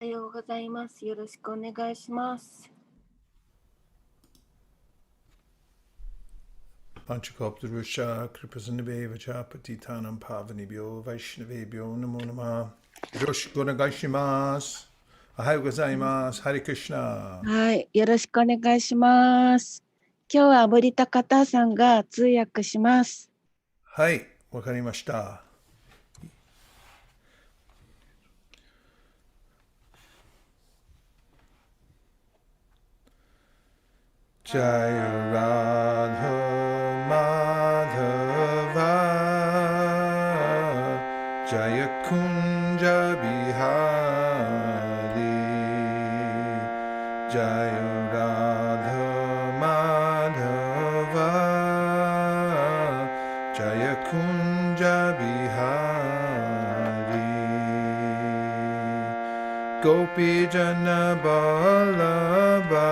ようございます。よろしくお願いします。Panchakalptarusha Kripasanabhevacha Patitanam Pavanibhyo Vaishnavebhyo Namo Namah. Yoroshiku onegaishimasu. Ohayou gozaimasu. Hare Krishna. はい、よろしくお願いします。今日は森高田さんが通訳します。はい、わかりました。Jaya Radha Madhava Jaya Kunja Bihari Jaya Radha Madhava Jaya Kunja Bihari Gopi Jana Vallabha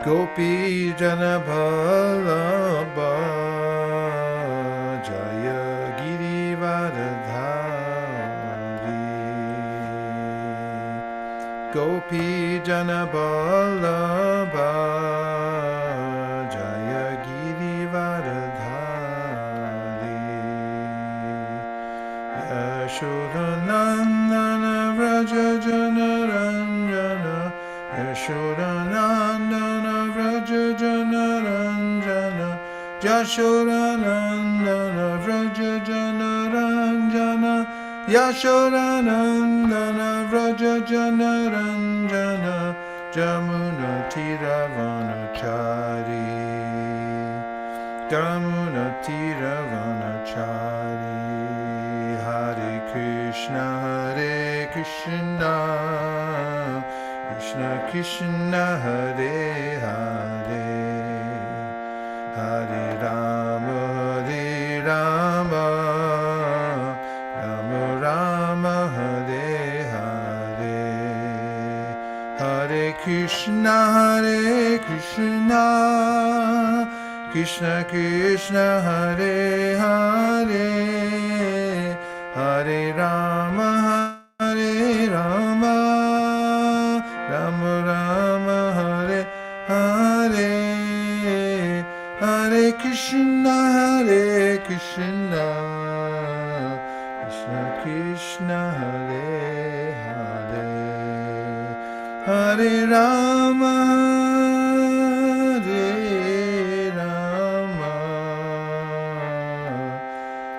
Gopi Jana Vallabha Jaya Girivardhari Gopi Jana Vallabha Jaya Girivardhari Yashodanandana Vraja Jana Ranjana Yashodanandana Vraja Jana Ranjana Yashodanandana Vraja Jana Ranjana Yashodanandana Vraja Jana Ranjana Jamuna Tiravanachari Jamuna Tiravanachari Hare Krishna Hare Krishna Krishna Krishna Hare Hare Hare Rama Hare Rama Rama Rama Hare Hare Hare Krishna Hare Krishna Krishna Krishna Hare Hare Hare Rama Hare Rama Rama Rama Hare Hare Hare Krishna Hare Krishna Krishna Krishna Hare Hare Hare Rama Hare Rama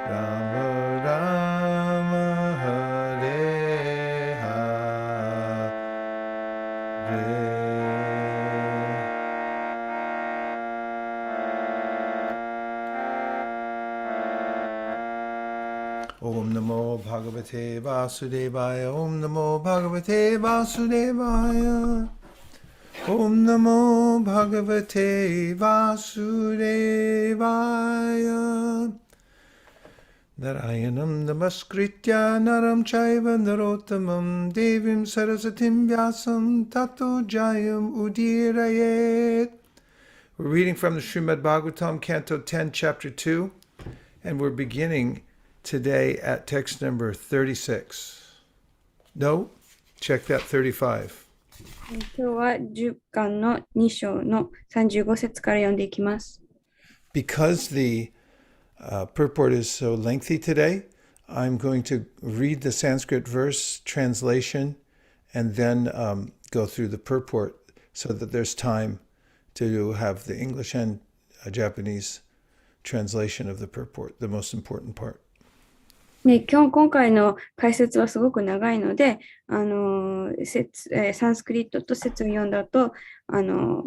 Rama Rama Hare Hare Om Namo Bhagavate Vasudevaya Om Namo Bhagavate Vasudevaya Om Namo Bhagavate Vasudevaya Narayanam Namaskritya Naram Chaiva Narottamam Devim Sarasatim Vyasam Tato Jayam Udirayet. We're reading from the Srimad Bhagavatam, Canto 10, Chapter 2, and we're beginning today at text number 36. No, check that 35. 今日は10巻の2章の35節から読んでいきます。Because the purport is so lengthy today, I'm going to read the Sanskrit verse translation and then go through the purport so that there's time to have the English and Japanese translation of the purport, the most important part. 今回の解説はすごく長いので、サンスクリットと説を読んだ後、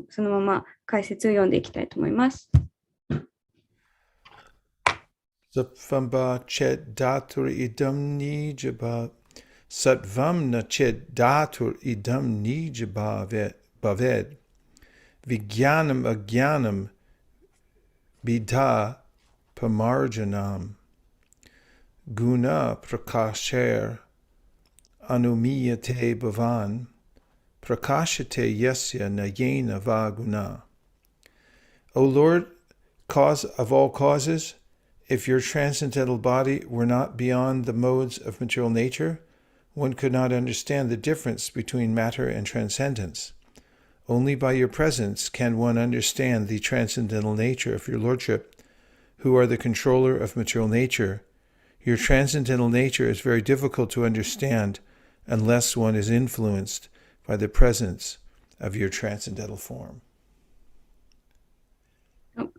そのまま解説を読んでいきたいと思います。Satvamba ched datur idam nijaba Satvam na ched datur idam nijaba bhaved Vigyanam agyanam bidha pamarjanam Guna prakasher anumiyate bhavan prakashate yasya nayena vaguna. O Lord, cause of all causes, If your transcendental body were not beyond the modes of material nature, one could not understand the difference between matter and transcendence. Only by your presence can one understand the transcendental nature of your Lordship, who are the controller of material nature. Your transcendental nature is very difficult to understand unless one is influenced by the presence of your transcendental form.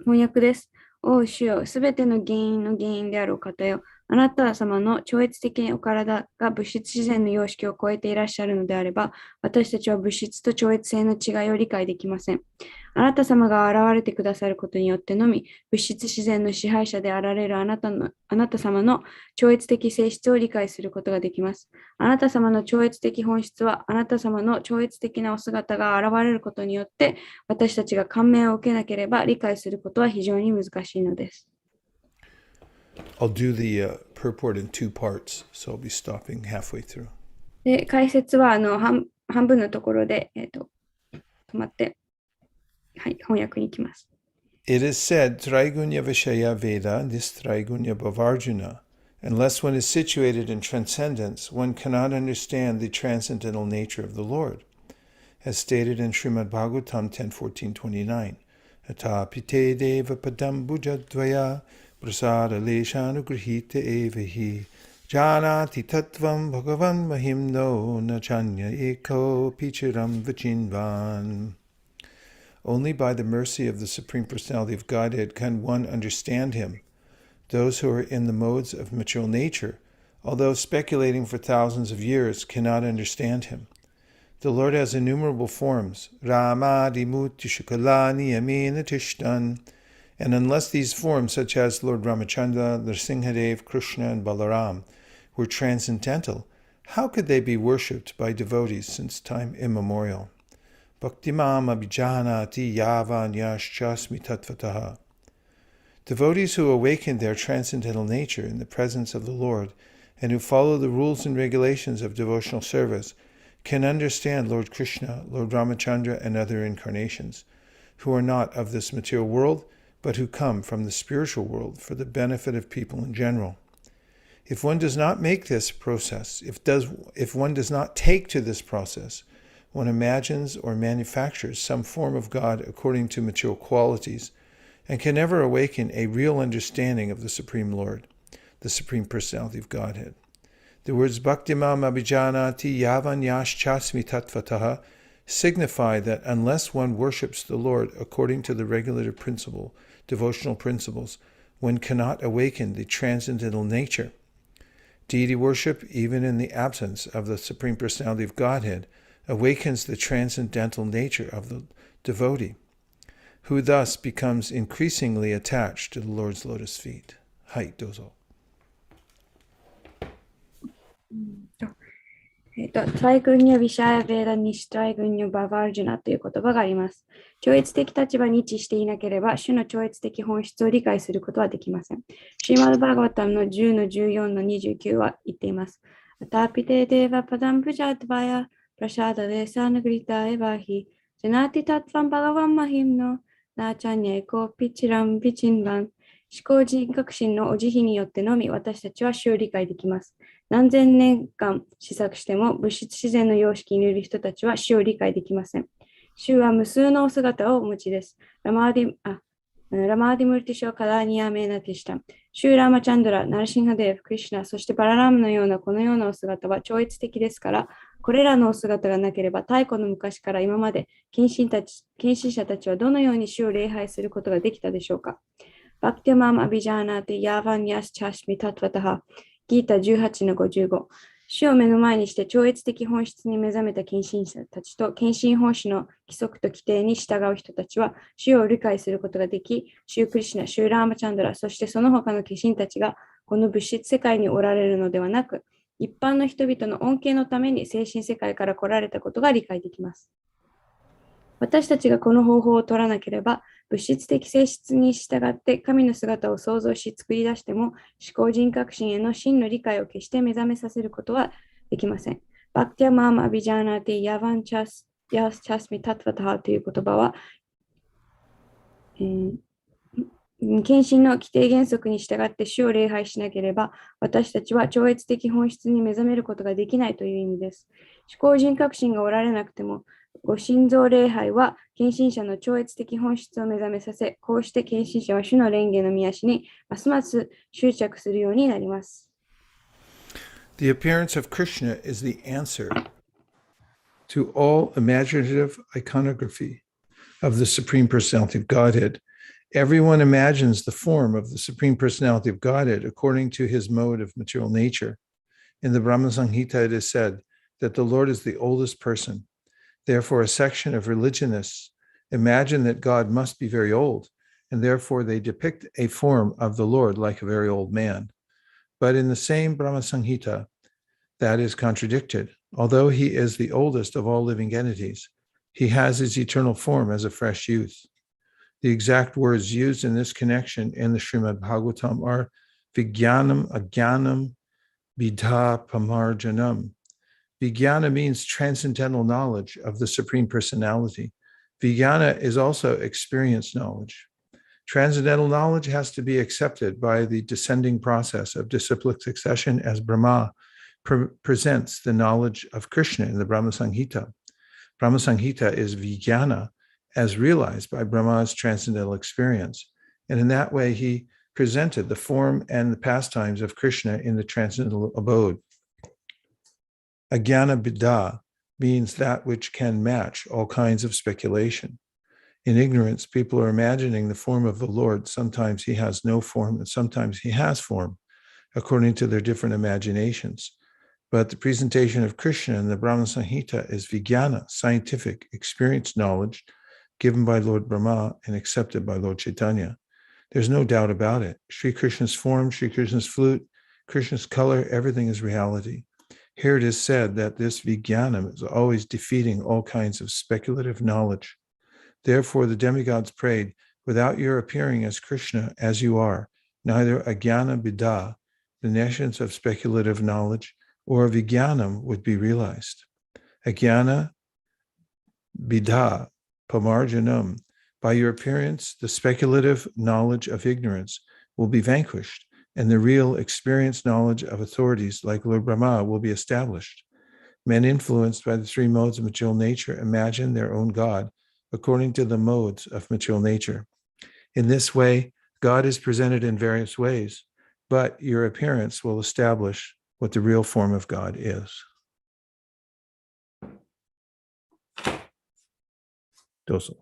翻訳です。お主よ、すべての原因の原因であるお方よ。あなた様の超越的お体が物質自然の様式を超えていらっしゃるのであれば、私たちは物質と超越性の違いを理解できません。あなた様が現れてくださることによってのみ、物質自然の支配者であられるあなた様の超越的性質を理解することができます。あなた様の超越的本質は、あなた様の超越的なお姿が現れることによって、私たちが感銘を受けなければ理解することは非常に難しいのです。I'll do the purport in two parts, so I'll be stopping halfway through. で、解説は半分のところで、止まって、はい、翻訳に行きます。It is said, Traigunya Vishaya Veda, this Traigunya Bhavarjuna. Unless one is situated in transcendence, one cannot understand the transcendental nature of the Lord. As stated in Srimad Bhagavatam 10.14.29, Atapite deva padam bhujadvaya prasada leshanugrihita evahi janati tattvam bhagavan mahimno nachanya eko picharam vachinvan. Only by the mercy of the Supreme Personality of Godhead can one understand him. Those who are in the modes of material nature, although speculating for thousands of years, cannot understand him. The Lord has innumerable forms, Ramadimuti Shukalani Amina Tishtan, and unless these forms, such as Lord Ramachandra, Nrsimhadev, Krishna, and Balaram, were transcendental, how could they be worshipped by devotees since time immemorial? Bhaktimam abhijanati yavan yashchasmi tattvataha. Devotees who awaken their transcendental nature in the presence of the Lord and who follow the rules and regulations of devotional service can understand Lord Krishna, Lord Ramachandra, and other incarnations, who are not of this material world, but who come from the spiritual world for the benefit of people in general. If one does not make this process, if one does not take to this process, one imagines or manufactures some form of God according to material qualities, and can never awaken a real understanding of the Supreme Lord, the Supreme Personality of Godhead. The words Bhaktimam Abhijanati Yavan Yashchasmi Tattvataha signify that unless one worships the Lord according to the regulative principle, devotional principles, one cannot awaken the transcendental nature. Deity worship, even in the absence of the Supreme Personality of Godhead, awakens the transcendental nature of the devotee, who thus becomes increasingly attached to the Lord's lotus feet. Hai, dozo. トライグニャ・ビシャヤ・ベーダ・ニシトライグニャ・ババージュナという言葉があります。超越的立場に位置していなければ、主の超越的本質を理解することはできません。シーマル・バーガワタムの10の14の29は言っています。タピテデーバ・パダン・ブジャードバヤ、プラシャーダ・レーサー・ナグリタ・エバヒ、ジェナティ・タッファン・バガワン・マヒムのナーチャンニャ・エコ・ピチラン・ビチンバン、思考人格心のお慈悲によってのみ私たちは主を理解できます。何千年間試作しても物質自然の様式にいる人たちは主を理解できません。主は無数のお姿をお持ちです。ラマーディムルティショカラーニアメーナティシタ。シューラーマチャンドラ、ナルシンハデーフ、クリシュナ、そしてバララームのようなこのようなお姿は超越的ですから、これらのお姿がなければ太古の昔から今まで献身者たちはどのように主を礼拝することができたでしょうか。バクティマムアビジャーナーティヤーバンヤスチャシミタトワタハ。ギータ 18-55。主を目の前にして超越的本質に目覚めた献身者たちと献身奉仕の規則と規定に従う人たちは主を理解することができ、シュークリシュナ、シューラーマチャンドラ、そしてその他の化身たちがこの物質世界におられるのではなく、一般の人々の恩恵のために精神世界から来られたことが理解できます。私たちがこの方法を取らなければ、物質的性質に従って神の姿を創造し作り出しても、思考人格心への真の理解を決して目覚めさせることはできません。バクティアマーマアビジャーナティヤワンチャスミタトワタハという言葉は、献身の規定原則に従って主を礼拝しなければ、私たちは超越的本質に目覚めることができないという意味です。思考人格心がおられなくても、ご心臓礼拝は献身者の超越的本質を目覚めさせ、こうして献身者は主の蓮華の御足にますます執着するようになります。The appearance of Krishna is the answer to all imaginative iconography of the Supreme Personality of Godhead. Everyone imagines the form of the Supreme Personality of Godhead according to his mode of material nature. In the Brahma Samhita, it is said that the Lord is the oldest person. Therefore, a section of religionists imagine that God must be very old, and therefore they depict a form of the Lord like a very old man. But in the same Brahma Samhita, that is contradicted. Although he is the oldest of all living entities, he has his eternal form as a fresh youth. The exact words used in this connection in the Srimad Bhagavatam are Vijnanam, Ajnanam, Vidha, Pamarjanam. Vijnana means transcendental knowledge of the Supreme Personality. Vijnana is also experienced knowledge. Transcendental knowledge has to be accepted by the descending process of disciplic succession as Brahma presents the knowledge of Krishna in the Brahma Samhita. Brahma Samhita is Vijnana as realized by Brahma's transcendental experience. And in that way, he presented the form and the pastimes of Krishna in the transcendental abode. Ajnana Bidha means that which can match all kinds of speculation. In ignorance, people are imagining the form of the Lord. Sometimes he has no form, and sometimes he has form, according to their different imaginations. But the presentation of Krishna in the Brahma Samhita is Vijnana, scientific, experienced knowledge, given by Lord Brahma and accepted by Lord Chaitanya. There's no doubt about it. Sri Krishna's form, Sri Krishna's flute, Krishna's color, everything is reality. Here it is said that this Vijnana is always defeating all kinds of speculative knowledge. Therefore, the demigods prayed, without your appearing as Krishna as you are, neither Ajnana Bidha, the nescience of speculative knowledge, or Vijnanam would be realized. Ajnana Bidha, Pamarjanam, by your appearance, the speculative knowledge of ignorance will be vanquished, and the real experienced knowledge of authorities like Lord Brahma will be established. Men influenced by the three modes of material nature imagine their own God according to the modes of material nature. In this way, God is presented in various ways, but your appearance will establish what the real form of God is. どうぞ。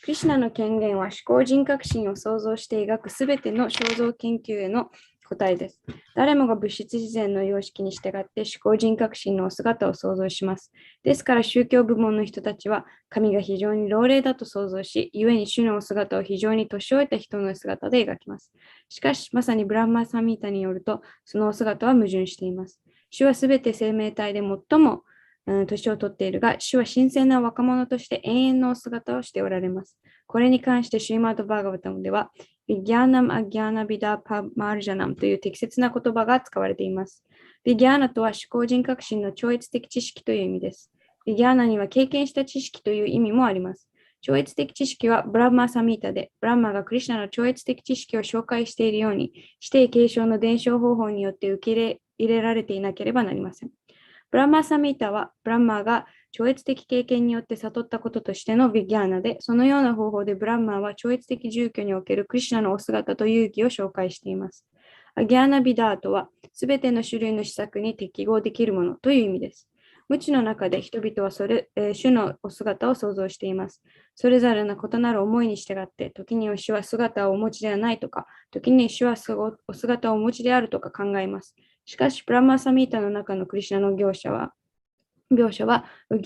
クリシュナの権限は思考人格心を創造して描くすべての肖像研究への答えです。誰もが物質自然の様式に従って思考人格心のお姿を創造します。ですから宗教部門の人たちは神が非常に老齢だと想像し、故に主のお姿を非常に年老いた人の姿で描きます。しかし、まさにブランマーサミータによると、そのお姿は矛盾しています。主はすべて生命体で最も年を取っているが、主は神聖な若者として永遠のお姿をしておられます。これに関してシュリマード・バーガバタムでは、ビギャーナム・アギャーナ・ビダ・パ・マールジャナムという適切な言葉が使われています。ビギャーナとは思考人格心の超越的知識という意味です。ビギャーナには経験した知識という意味もあります。超越的知識はブラマーサミータで、ブラマーがクリシュナの超越的知識を紹介しているように、指定継承の伝承方法によって受け入れられていなければなりません。ブラマーサミータはブラマーが超越的経験によって悟ったこととしてのビギャーナで、そのような方法でブラマーは超越的住居におけるクリシュナのお姿と勇気を紹介しています。アギャーナビダーとは、すべての種類の施策に適合できるものという意味です。無知の中で人々は主のお姿を想像しています。それぞれの異なる思いに従って、時には主は姿をお持ちではないとか、時に主はお姿をお持ちであるとか考えます。しかし、ブラマーサミータの中のクリシュナの描写は、ウギ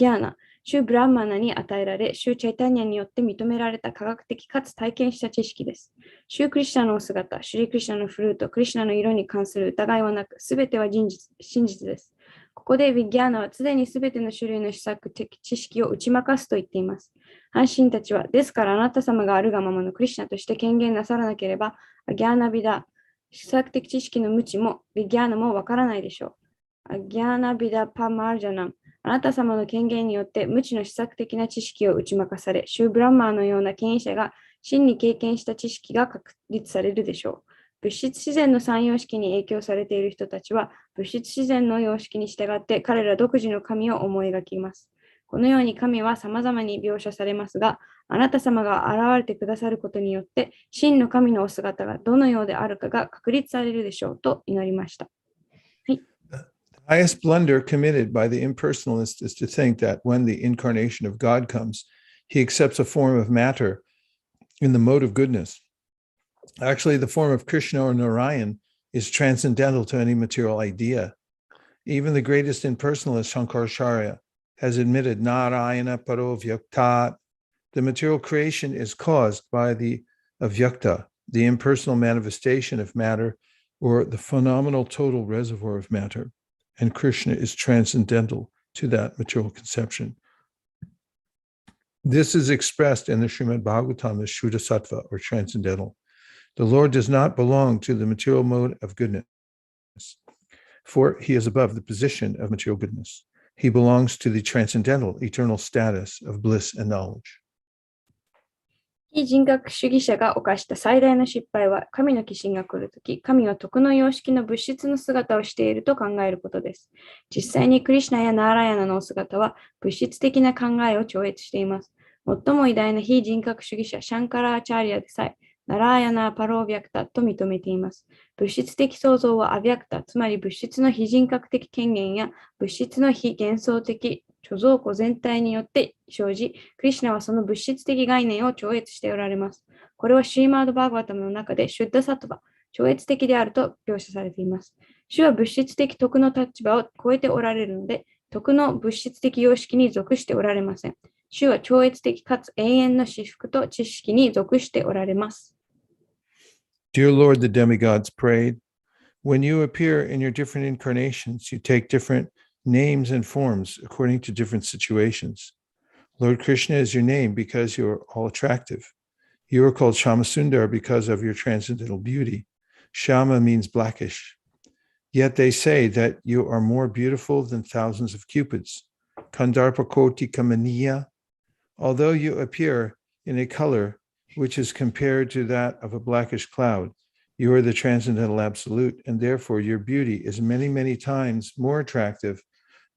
ャーナ、シュブラマーナに与えられ、シュチャイタニアによって認められた科学的かつ体験した知識です。シュクリシュナのお姿、シュリクリシュナのフルート、クリシュナの色に関する疑いはなく、すべては真実です。ここでウィギャーナは常にすべての種類の施策的知識を打ち負かすと言っています。阪神たちは、ですからあなた様があるがままのクリシュナとして権限なさらなければ、アギャーナビダ、施策的知識の無知もビギャーナもわからないでしょう。アギャーナビダパマージャナム、あなた様の権限によって無知の施策的な知識を打ち負かされ、シューブランマーのような権威者が真に経験した知識が確立されるでしょう。物質自然の三様式に影響されている人たちは、物質自然の様式に従って彼ら独自の神を思い描きます。このように神は様々に描写されますが、あなた様が現れてくださることによって、真の神のお姿がどのようであるかが確立されるでしょうと祈りました。はい。The highest blunder committed by the impersonalist is to think that when the incarnation of God comes, he accepts a form of matter in the mode of goodness. Actually, the form of Krishna or Narayan is transcendental to any material idea. Even the greatest impersonalist, Shankaracharya, has admitted Narayana Paro Vyaktat. The material creation is caused by the avyakta, the impersonal manifestation of matter, or the phenomenal total reservoir of matter. And Krishna is transcendental to that material conception. This is expressed in the Srimad Bhagavatam as Shuddha Sattva, or transcendental. The Lord does not belong to the material mode of goodness, for he is above the position of material goodness. He belongs to the transcendental, eternal status of bliss and knowledge. 非人格主義者が犯した最大の失敗は、神の化身が来るとき、神は徳の様式の物質の姿をしていると考えることです。実際にクリシュナやナーラヤナのお姿は物質的な考えを超越しています。最も偉大な非人格主義者シャンカラーチャーリアでさえ、ナラーヤナ・パロービャクタと認めています。物質的創造はアビャクタ、つまり物質の非人格的権限や物質の非幻想的貯蔵庫全体によって生じ、クリシュナはその物質的概念を超越しておられます。これはシーマード・バーガワタムの中でシュッダ・サトバ、超越的であると描写されています。主は物質的徳の立場を超えておられるので、徳の物質的様式に属しておられません。主は超越的かつ永遠の至福と知識に属しておられます。Dear Lord, the demigods prayed, when you appear in your different incarnations, you take different names and forms according to different situations. Lord Krishna is your name because you are all attractive. You are called Shamasundar because of your transcendental beauty. Shama means blackish. Yet they say that you are more beautiful than thousands of cupids. Kandarpa Koti Kamaniya. Although you appear in a color which is compared to that of a blackish cloud, you are the transcendental absolute, and therefore your beauty is many, many times more attractive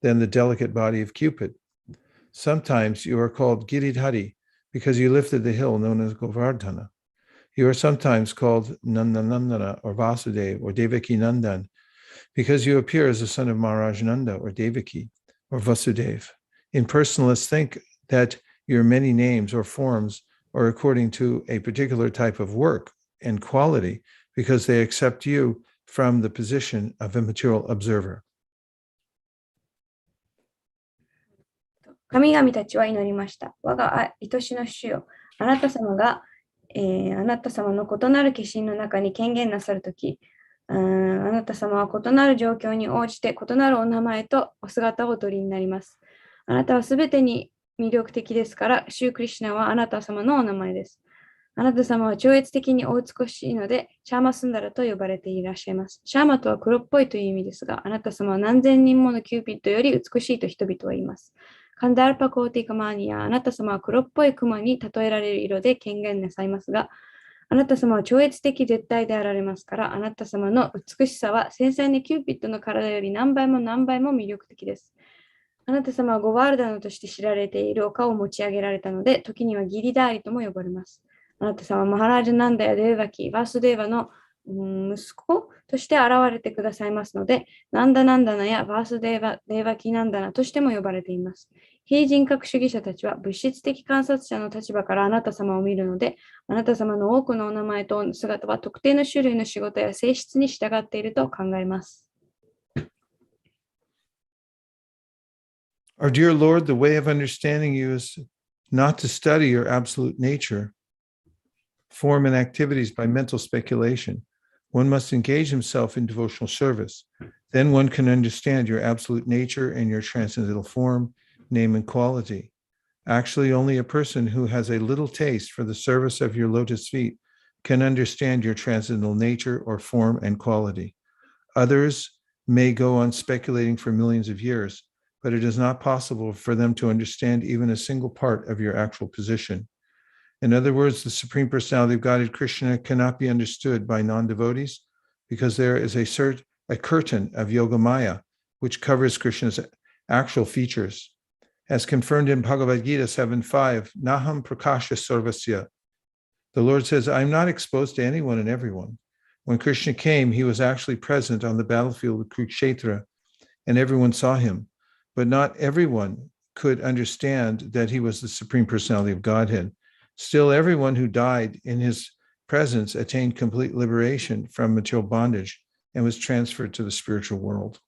than the delicate body of Cupid. Sometimes you are called Giridhari because you lifted the hill known as Govardhana. You are sometimes called Nandanandana or Vasudev or Devaki Nandan because you appear as the son of Maharaj Nanda or Devaki or Vasudev. Impersonalists think that your many names or forms are according to a particular type of work and quality because they accept you from the position of a material observer. 神々たちは祈りました。我が愛しの主よ、あなた様が、あなた様の異なる化身の中に権限なさるとき、あなた様は異なる状況に応じて異なるお名前とお姿をお取りになります。あなたはすべてに魅力的ですから、シュークリシュナはあなた様のお名前です。あなた様は超越的にお美しいので、シャーマスンダラと呼ばれていらっしゃいます。シャーマとは黒っぽいという意味ですが、あなた様は何千人ものキューピッドより美しいと人々は言います。カンダルパコーティカマーニア、あなた様は黒っぽい雲に例えられる色で権限なさいますが、あなた様は超越的絶対であられますから、あなた様の美しさは繊細なキューピッドの体より何倍も何倍も魅力的です。あなた様はゴワールダノとして知られている丘を持ち上げられたので、時にはギリダーリとも呼ばれます。あなた様はマハラージャナンダやデーバキ、バースデーバの息子として現れてくださいますので、ナンダナンダナやバースデーバキナンダナとしても呼ばれています。非人格主義者たちは物質的観察者の立場からあなた様を見るので、あなた様の多くのお名前と姿は特定の種類の仕事や性質に従っていると考えます。Our dear Lord, the way of understanding you is not to study your absolute nature, form, and activities by mental speculation. One must engage himself in devotional service. Then one can understand your absolute nature and your transcendental form, name, and quality. Actually, only a person who has a little taste for the service of your lotus feet can understand your transcendental nature or form and quality. Others may go on speculating for millions of years, but it is not possible for them to understand even a single part of your actual position. In other words, the Supreme Personality of Godhead Krishna cannot be understood by non-devotees because there is a curtain of Yoga Maya which covers Krishna's actual features. As confirmed in Bhagavad Gita 7.5, Naham Prakasha Sarvasya. The Lord says, I'm not exposed to anyone and everyone. When Krishna came, he was actually present on the battlefield of Kurukshetra, and everyone saw him. But not everyone could understand that he was the Supreme Personality of Godhead. Still, everyone who died in his presence attained complete liberation from material bondage and was transferred to the spiritual world.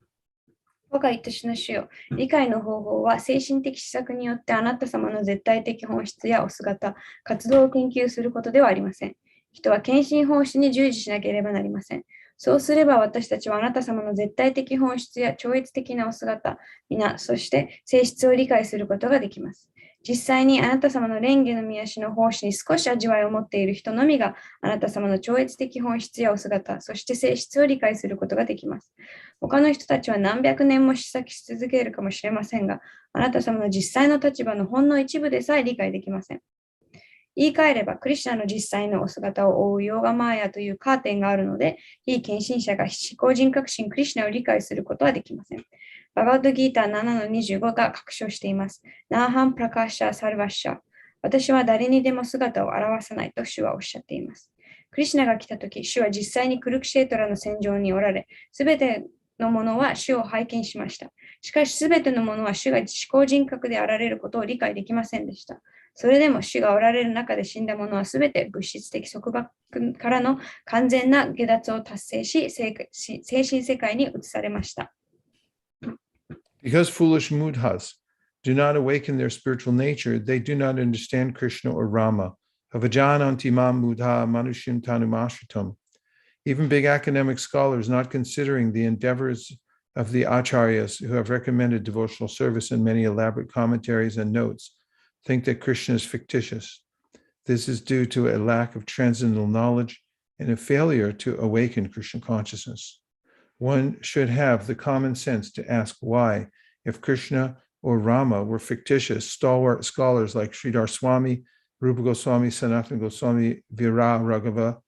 我が言ったしの主よ、理解の方法は精神的施策によってあなた様の絶対的本質やお姿、活動を研究することではありません。人は献身奉仕に従事しなければなりません。そうすれば私たちはあなた様の絶対的本質や超越的なお姿、皆、そして性質を理解することができます。実際にあなた様の蓮華の御足の奉仕に少し味わいを持っている人のみがあなた様の超越的本質やお姿、そして性質を理解することができます。他の人たちは何百年も試作し続けるかもしれませんが、あなた様の実際の立場のほんの一部でさえ理解できません。言い換えれば、クリシュナの実際のお姿を覆うヨーガマーヤというカーテンがあるので、非献身者が思考人格心クリシュナを理解することはできません。バガッドギーター 7-25 が確証しています。ナーハン・プラカーシャ・サルバッシャ。私は誰にでも姿を現さないと主はおっしゃっています。クリシュナが来たとき、主は実際にクルクシェートラの戦場におられ、すべてのものは主を拝見しました。しかし、すべてのものは主が思考人格であられることを理解できませんでした。それでも主がおられる中で死んだものはすべて物質的束縛からの完全な下脱を達成し、精神世界に移されました。Because foolish mudhas do not awaken their spiritual nature, they do not understand Krishna or Rama. Avajananti mam mudha manushim tanumashritam. Even big academic scholars, not considering the endeavors of the acharyas who have recommended devotional service in many elaborate commentaries and notes, think that Krishna is fictitious. This is due to a lack of transcendental knowledge and a failure to awaken Krishna consciousness. One should have the common sense to ask why, if Krishna or Rama were fictitious, stalwart scholars like Sridhar Swami, Rupa Goswami, Sanatana Goswami, Vira Raghava,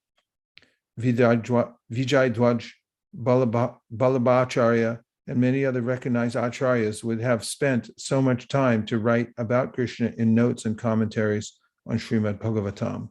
Vijay Dwaj, Balabhacharya, and many other recognized acharyas would have spent so much time to write about Krishna in notes and commentaries on Srimad Bhagavatam.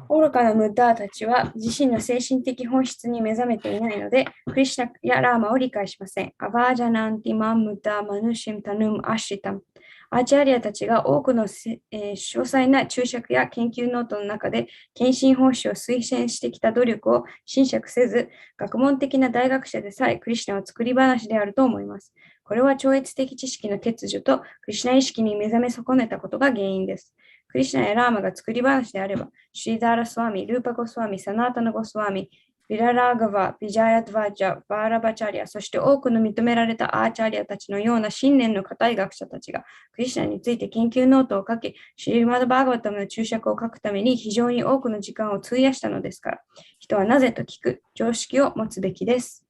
愚かなムッダーたちは自身の精神的本質に目覚めていないので、クリシュナやラーマを理解しません。アバージャナンティマンムッダーマヌシムタヌムアシリタム。アーチャリアたちが多くの詳細な注釈や研究ノートの中で献身奉仕を推薦してきた努力を侵釈せず、学問的な大学者でさえクリシュナは作り話であると思います。これは超越的知識の欠如とクリシュナ意識に目覚め損ねたことが原因です。クリシュナやラーマが作り話であれば、シリダーラ・スワミ、ルーパ・ゴスワミ、サナータナ・ゴスワミ、ビララーガヴァ、ビジャヤ・ドヴァジャ、バーラバチャリア、そして多くの認められたアーチャリアたちのような信念の固い学者たちが、クリシュナについて研究ノートを書き、シリマド・バーガバタムの注釈を書くために非常に多くの時間を費やしたのですから、人はなぜと聞く常識を持つべきです。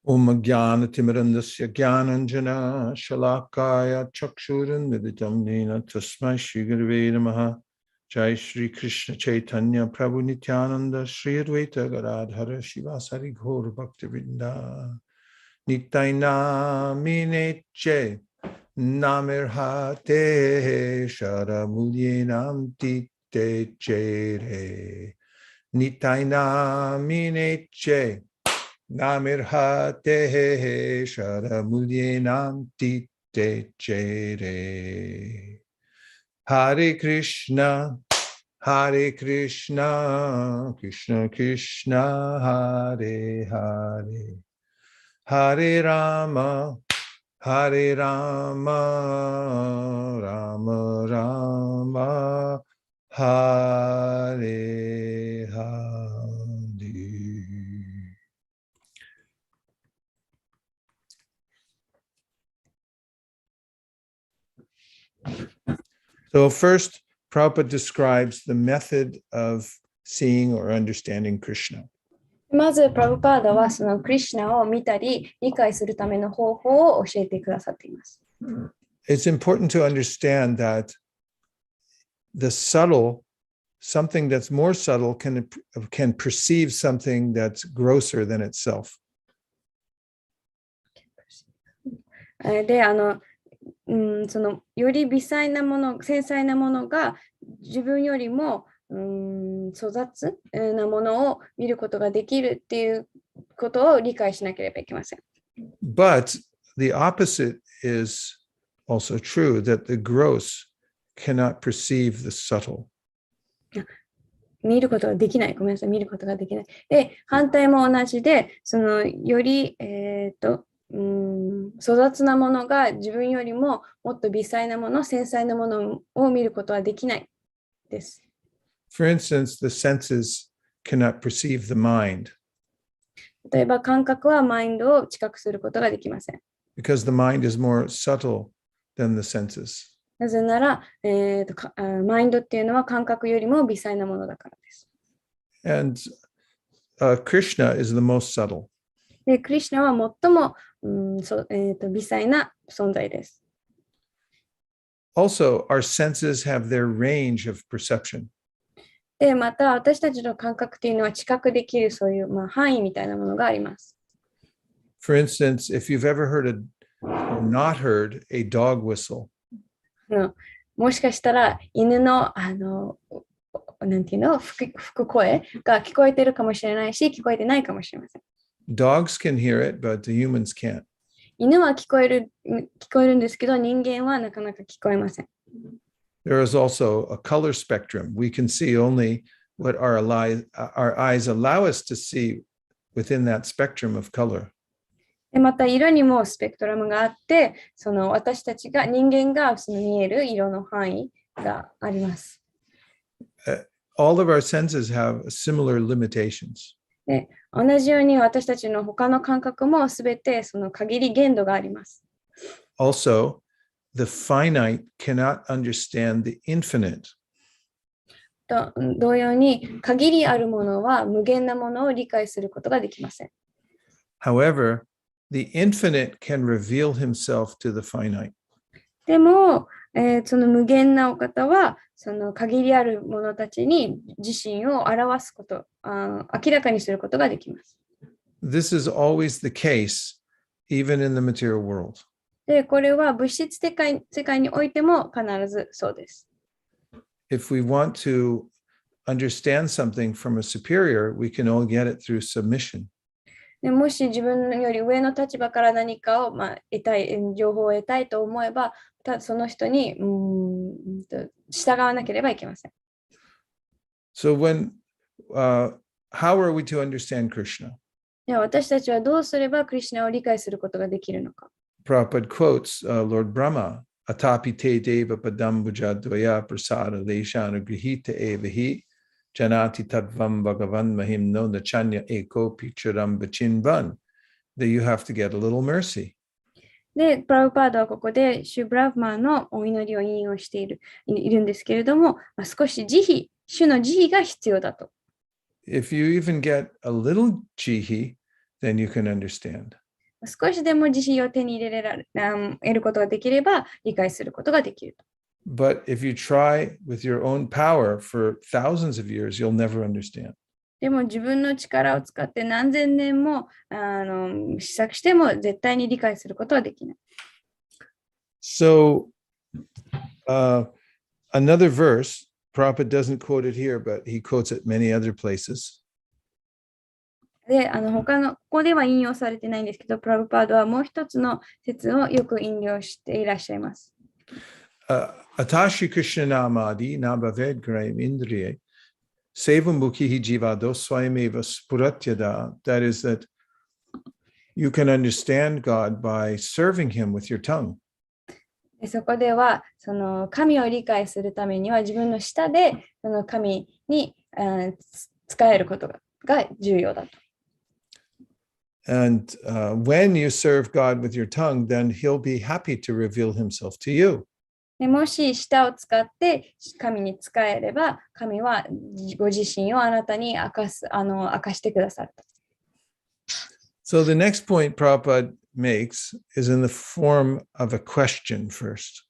Om Jnana Timirandasya Jnananjana Shalakaya Chakshuran Viditam Nina Tasmai Shri Gurave Namaha Jai Shri Krishna Chaitanya Prabhu Nityananda Shri Advaita Gadadhara Shivasari Gaura Bhaktivinoda Nityaina Mineche Namirhate Sharamulye Nam Tite Chere Nityaina Mineche Namirhate Sharamulye Nam Tite Chere Hare Krishna, Krishna Krishna, Hare Hare, Hare Rama, Rama Rama, Hare Hare. So first, Prabhupada describes the method of seeing or understanding Krishna. ままず、プラブパーダはそのクリシュナを見たり、理解するための方法を教えてくださっています。It's important to understand that the subtle, something that's more subtle can perceive something that's grosser than itself. で、そのより微細なもの、繊細なものが自分よりも粗雑なものを見ることができるっていうことを理解しなければいけません。But the opposite is also true, that the gross cannot perceive the subtle. 見ることができない。ごめんなさい。見ることができない。で、反対も同じで、そのより、粗雑なものが自分よりももっと微細なもの、繊細なものを見ることはできないです。For instance, the senses cannot perceive the mind 例えば感覚はマインドを知覚することができません。because the mind is more subtle than the senses. なぜなら、マインドっていうのは感覚よりも微細なものだからです。And Krishna is the most subtle. で、クリシュナは最も微細な存在です。Also, our senses have their range of perception. で、また私たちの感覚っていうのは知覚できるそういう、範囲みたいなものがあります。For instance, if you've ever heard or not heard a dog whistle, もしかしたら犬のなんていうの吹く声が聞こえてるかもしれないし、聞こえてないかもしれません。dogs can hear it, but the humans can't. 犬は聞こえるんですけど、人間はなかなか聞こえません。There is also a color spectrum. We can see only what our eyes allow us to see within that spectrum of color. でまた色にもスペクトラムがあって、その私たちが人間がその見える色の範囲があります。All of our senses have similar limitations. で同じように私たちの他の感覚もすべてその限り限度があります。Also, the finite cannot understand the infinite. と同様に限りあるものは無限なものを理解することができません。However, the infinite can reveal himself to the finite. でも、その無限なお方はその限りあるものたちに自身を表すこと、明らかにすることができます。This is always the case, even in the material world. で、これは物質世界においても必ずそうです。If we want to understand something from a superior, we can all get it through submission. でもし自分より上の立場から何かを、得たい、情報を得たいと思えば、その人に従わなければいけません。So how are we to understand Krishna? では私たちはどうすればクリシュナを理解することができるのか。Prabhupada quotes Lord Brahma, Atapi te deva padam bujadvaya prasada leshana grihita evahi janati tadvam bhagavan mahim no nachanya eko picharam bachinvan. That you have to get a little mercy. で、プラブパードはここでシュブラブマーのお祈りを引用しているんですけれども、少し主の慈悲が必要だと。If you even get a little jihi, then you can understand. 少しでも慈悲を手に入れ得ることができれば理解することができる。But if you try with your own power for thousands of years, you'll never understand. でも自分の力を使って何千年も試作しても絶対に理解することはできない。So, another verse, Prabhupada doesn't quote it here, but he quotes it many other places. で、ここでは引用されてないんですけど、プラブパードはもう一つの説をよく引用していらっしゃいます。Atashi Krishna namadi nabhaved graim indriye sevam mukhi jivado swayameva spuratyada. That is that you can understand God by serving him with your tongue. そこでは、その神を理解するためには自分の舌でその神に使えることが重要だと。And when you serve God with your tongue, then he'll be happy to reveal himself to you. でもし舌を使って神に使えれば、神はご自身をあなたに明かしてくださると。So the next point Prabhupada makes is in the form of a question first.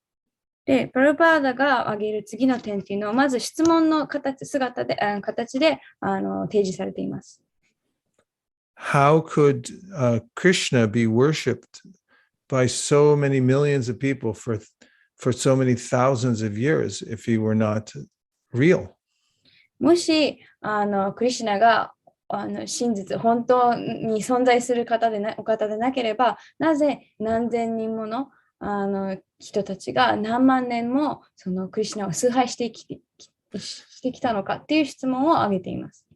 で、プラブパーダが挙げる次の点っていうのは、まず質問の形で提示されています。How could Krishna be worshipped by so many millions of people for so many thousands of years if he were not real? もし、クリシュナが真実、本当に存在するお方でなければ、なぜ何千人もの人たちが何万年もそのクリシュナを崇拝してきたのかっていう質問を挙げています。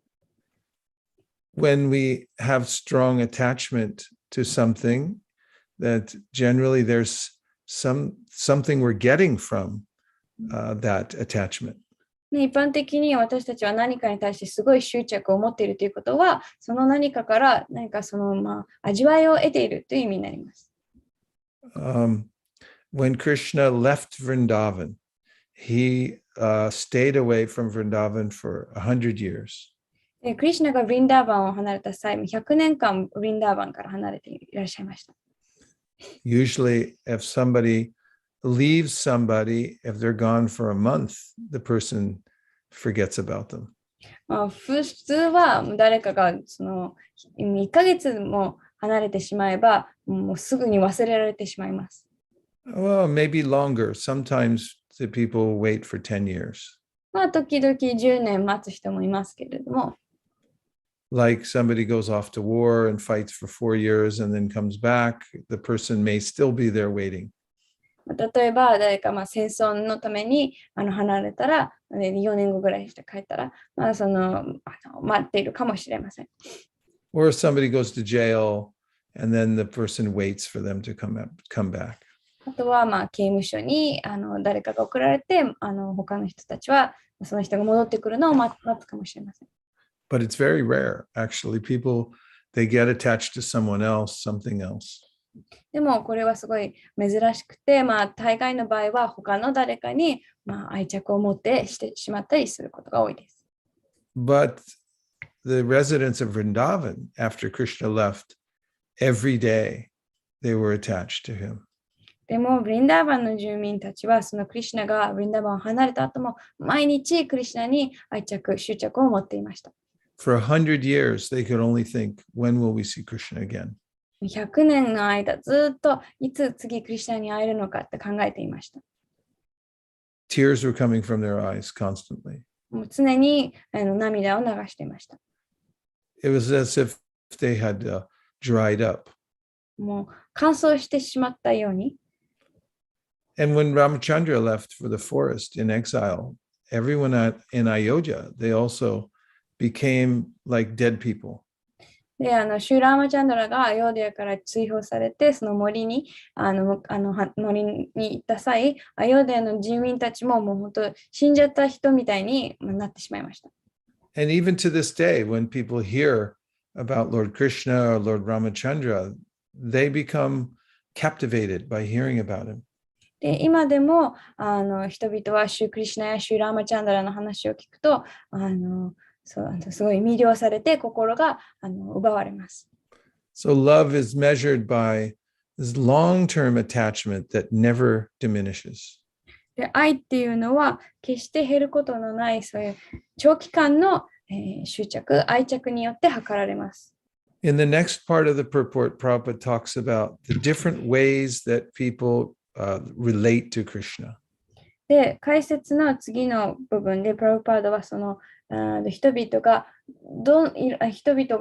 When we have strong attachment to something, that generally there's something we're getting from that attachment. 一般的に私たちは何かに対してすごい執着を持っているということは、その何かから何か味わいを得ているという意味になります。When Krishna left Vrindavan, he stayed away from Vrindavan for 100 years. クリシュナがヴリンダーバンを離れた際、100年間ヴリンダーバンから離れていらっしゃいました。Usually, if somebody leaves somebody, if they're gone for a month, the person forgets about them. 普通は誰かが1ヶ月も離れてしまえば、もうすぐに忘れられてしまいます。Well, maybe longer. Sometimes the people wait for 10 years. 時々10年待つ人もいますけれども。Like somebody goes off to war and fights for 4 years and then comes back, the person may still be there waiting. 例えば誰か戦争のために離れたら4年後ぐらいして帰ったら、待っているかもしれません。Or if somebody goes to jail and then the person waits for them to come back. あとは刑務所に誰かが送られて他の人たちはその人が戻ってくるのを待つかもしれません。But it's very rare, actually. People, they get attached to someone else, something else. でもこれはすごい珍しくて、大概の場合は他の誰かに愛着を持ってしてしまったりすることが多いです。But the residents of Vrindavan, after Krishna left, every day they were attached to him. でも、ブリンダーバンの住民たちは、そのクリシュナがブリンダーバンを離れた後も、毎日クリシュナに執着を持っていました。For 100 years, they could only think, when will we see Krishna again? 100年の間、ずっといつ次クリシュナに会えるのかって考えていました。Tears were coming from their eyes constantly. もう常に涙を流していました。It was as if they had dried up. もう乾燥してしまったように。And when Ramachandra left for the forest in exile, everyone in Ayodhya, they also became like dead people. で、シューラーマチャンドラがアヨーディアから追放されて、その森に行った際、アヨーディアの住民たちももう本当死んじゃった人みたいになってしまいました。And even to this day, when people hear about Lord Krishna or Lord Ramachandra, they become captivated by hearing about him. で、今でも人々はシュークリシュナやシューラーマチャンドラの話を聞くと、すごい魅了されて心が奪われます。So love is measured by this long-term attachment that never diminishes. で、愛っていうのは決して減ることのないそういう長期間の愛着によって測られます。In the next part of the purport, Prabhupada talks about the different ways that people relate to Krishna. で、解説の次の部分で、プラブパーダはその人々が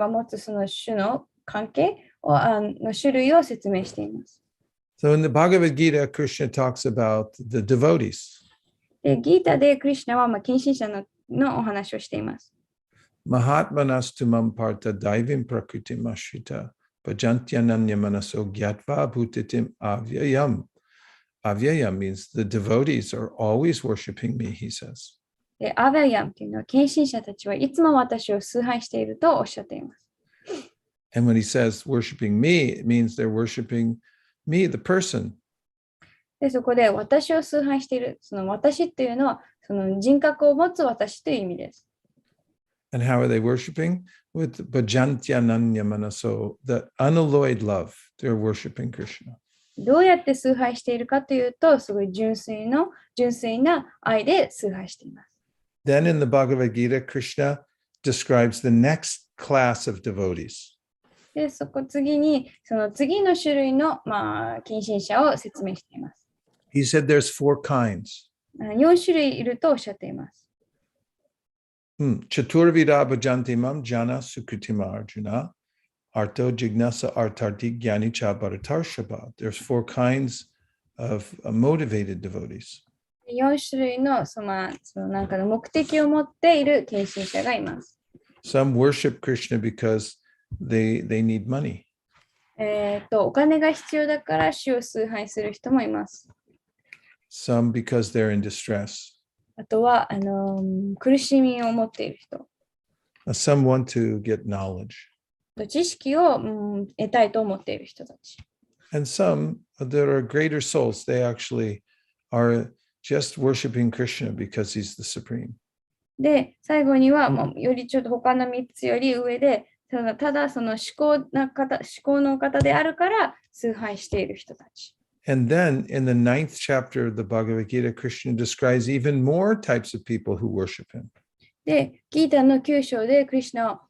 持つその種の関係の種類を説明しています。So in the Bhagavad Gita, Krishna talks about the devotees. で、ギータでクリシュナは献身者のお話をしています。Mahatmanastu mamparta daivim prakritim ashrita bhajantyananya manaso gyatva bhutitim avyayam. Avyayam means the devotees are always worshiping me, he says. で、アヴァヤムというのは献身者たちはいつも私を崇拝しているとおっしゃっています。And when he says worshiping me, it means they're worshiping me, the person. で、そこで私を崇拝している、その私っていうのはその人格を持つ私という意味です。And how are they worshiping? With bhajantyananya manaso, the unalloyed love. They're worshiping Krishna. どうやって崇拝しているかというと、すごい純粋な愛で崇拝しています。Then in the Bhagavad Gita, Krishna describes the next class of devotees. で、次に、その次の種類の、近親者を説明しています。He said there's 4 kinds. 4種類いるとおっしゃっています。Chaturvida bhajanti mam jana sukritima arjuna. Arto jignasa artarti gyani cha bharatarshaba. There's 4 kinds of motivated devotees. 4種類のそのなんかの目的を持っている献身者がいます。Some worship Krishna because they need money. お金が必要だから主を崇拝する人もいます。Some because they're in distress. あとは苦しみを持っている人。Some want to get knowledge. 知識を、得たいと思っている人たち。And some that are greater souls, they actually are just worshiping Krishna because he's the supreme. で、最後にはもうよりちょっと他の3つより上で、ただその思考の方であるから崇拝している人たち。And then in the 9th chapter of the Bhagavad Gita, Krishna describes even more types of people who worship him. で、ギータの9章でクリシュナは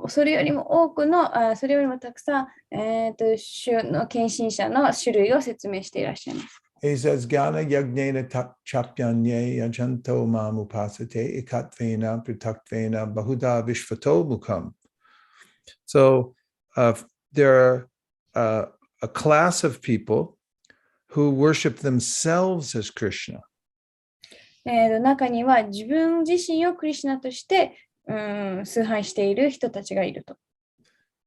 それよりも多くの、それよりもたくさん、主の献身者の種類を説明していらっしゃいます。He says, Gyana yagnena chapyanye yajanto mam upasate ekatvena pritatvena bahuda vishvato mukam. So there are a class of people who worship themselves as Krishna. 中には自分自身をクリシュナとして崇拝している人たちがいると。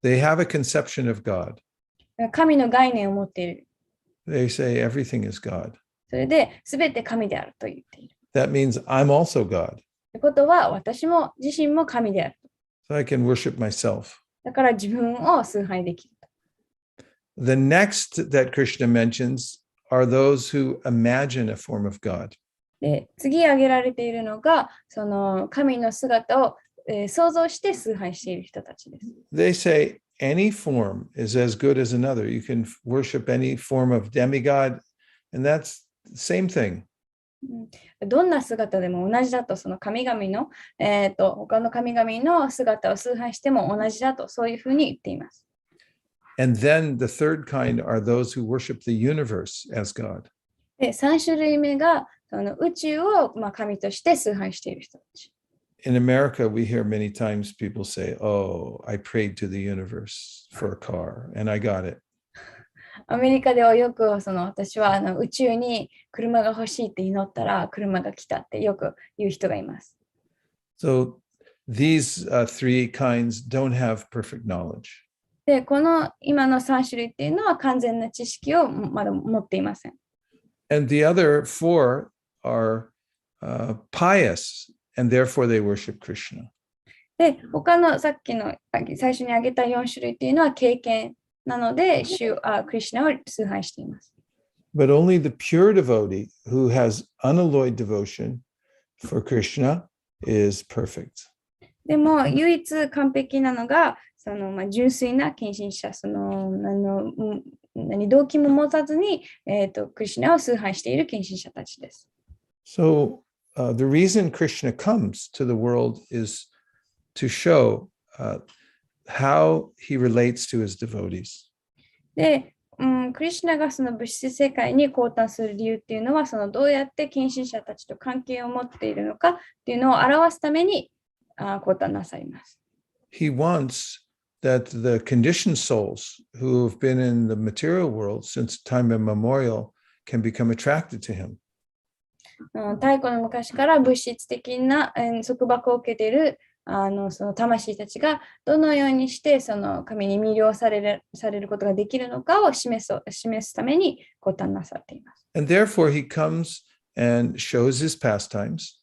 They have a conception of God. 神の概念を持っている。They say everything is God. それで全て神であると言っている。That means I'm also God. ということは私も自身も神である。So I can worship myself. だから自分を崇拝できる。The next that Krishna mentions are those who imagine a form of God. で、次挙げられているのが、その神の姿を、想像して崇拝している人たちです。They say any form is as good as another. You can worship any form of demigod, and that's the same thing. どんな姿でも同じだと、その神々の、他の神々の姿を崇拝しても同じだと、そういうふうに言っています。And then the third kind are those who worship the universe as God. で、3種類目がその宇宙を、神として崇拝している人たち。In America, we hear many times people say, "Oh, I prayed to the universe for a car, and I got it." アメリカではよく私は宇宙に車が欲しいって祈ったら車が来たってよく言う人がいます。So these 3 kinds don't have perfect knowledge. で、この今の3種類っていうのは完全な知識をまだ持っていません。And the other 4 are pious, and therefore they worship Krishna. で、他のさっきの最初に挙げた4種類っていうのは経験なので、クリシュナを崇拝しています。But only the pure devotee who has unalloyed devotion for Krishna is perfect. でも、唯一完璧なのが、純粋な献身者、動機も持たずに、クリシュナを崇拝している献身者たちです。So the reason Krishna comes to the world is to show how he relates to his devotees. で、クリシュナがその物質世界に降誕する理由っていうのは、どうやって献身者たちと関係を持っているのかっていうのを表すために降誕なさいます。He wants that the conditioned souls who have been in the material world since time immemorial can become attracted to him. 太古の昔から物質的な束縛を受けているその魂たちがどのようにしてその神に魅了されることができるのかを示すために降誕なさっています。And therefore he comes and shows his pastimes.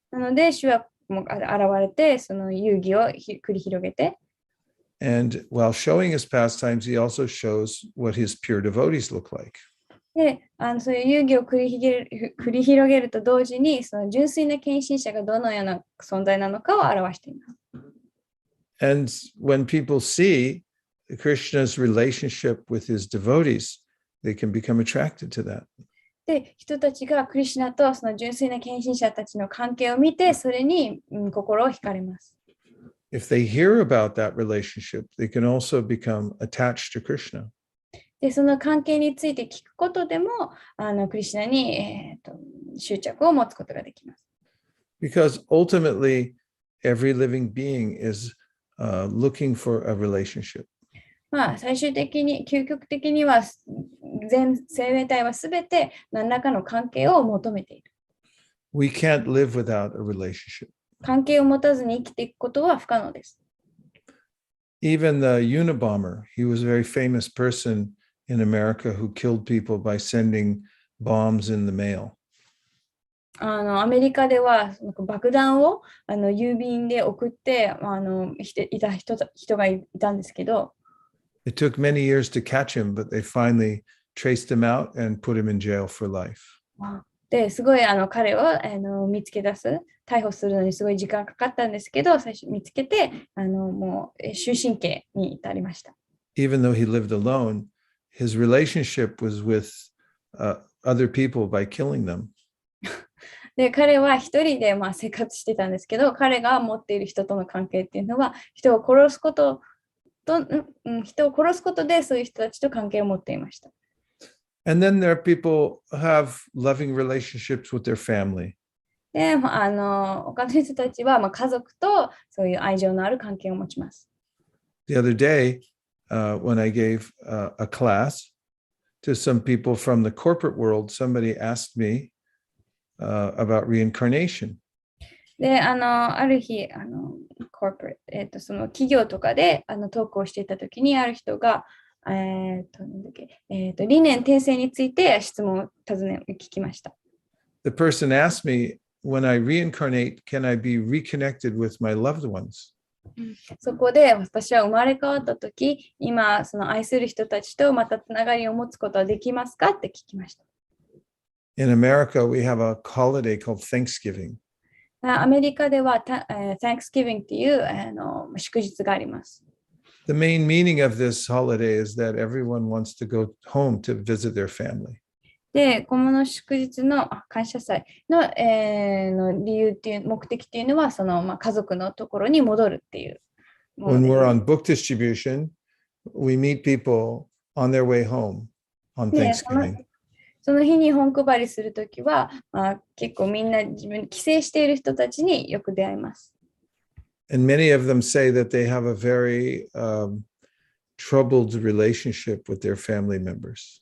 なので主はもう現れてその遊戯を繰り広げて。And while showing his pastimes, he also shows what his pure devotees look like. で、そういう遊戯を繰り広げると同時に、その純粋な献身者がどのような存在なのかを表しています。And when people see Krishna's relationship with his devotees, they can become attracted to that. で、人たちがクリシュナとその純粋な献身者たちの関係を見て、それに、心を惹かれます。If they hear about that relationship, they can also become attached to Krishna. で、その関係について聞くことでも、クリシュナに、執着を持つことができます。Because ultimately, every living being is looking for a relationship. まあ、最終的に、究極的には、全生命体はすべて何らかの関係を求めている。We can't live without a relationship. 関係を持たずに生きていくことは不可能です。Even the Unabomber, he was a very famous person in America who killed people by sending bombs in the mail. アメリカでは爆弾を郵便で送っていた人がいたんですけど、It took many years to catch him, but they finally traced him out and put him in jail for life. ですごい彼を見つけ出す、逮捕するのにすごい時間かかったんですけど、最初見つけてもう終身刑に至りました。Even though he lived alone, his relationship was with other people by killing them. で、彼は一人で生活してたんですけど、彼が持っている人との関係っていうのは、人を殺すことでそういう人たちと関係を持っていました。And then there are people who have loving relationships with their family. で、他の人たちは家族とそういう愛情のある関係を持ちます。The other day, when I gave a class to some people from the corporate world, somebody asked me about reincarnation. で、ある日、corporate、その企業とかでトークをしていたときに、ある人が、理念転生について質問を聞きました。The person asked me, when I reincarnate, can I be reconnected with my loved ones? そこで私は生まれ変わったとき、今、その愛する人たちとまたつながりを持つことはできますかって聞きました。In America, we have a holiday called Thanksgiving. アメリカでは、Thanksgiving っていう祝日があります。The main meaning of this holiday is that everyone wants to go home to visit their family. で、この祝日の感謝祭の、理由っていう目的っていうのは、その家族のところに戻るっていうもの When です。 we're on book distribution, we meet people on their way home on で、Thanksgiving. その日に本配りするときは、結構みんな自分に帰省している人たちによく出会います。And many of them say that they have a very troubled relationship with their family members.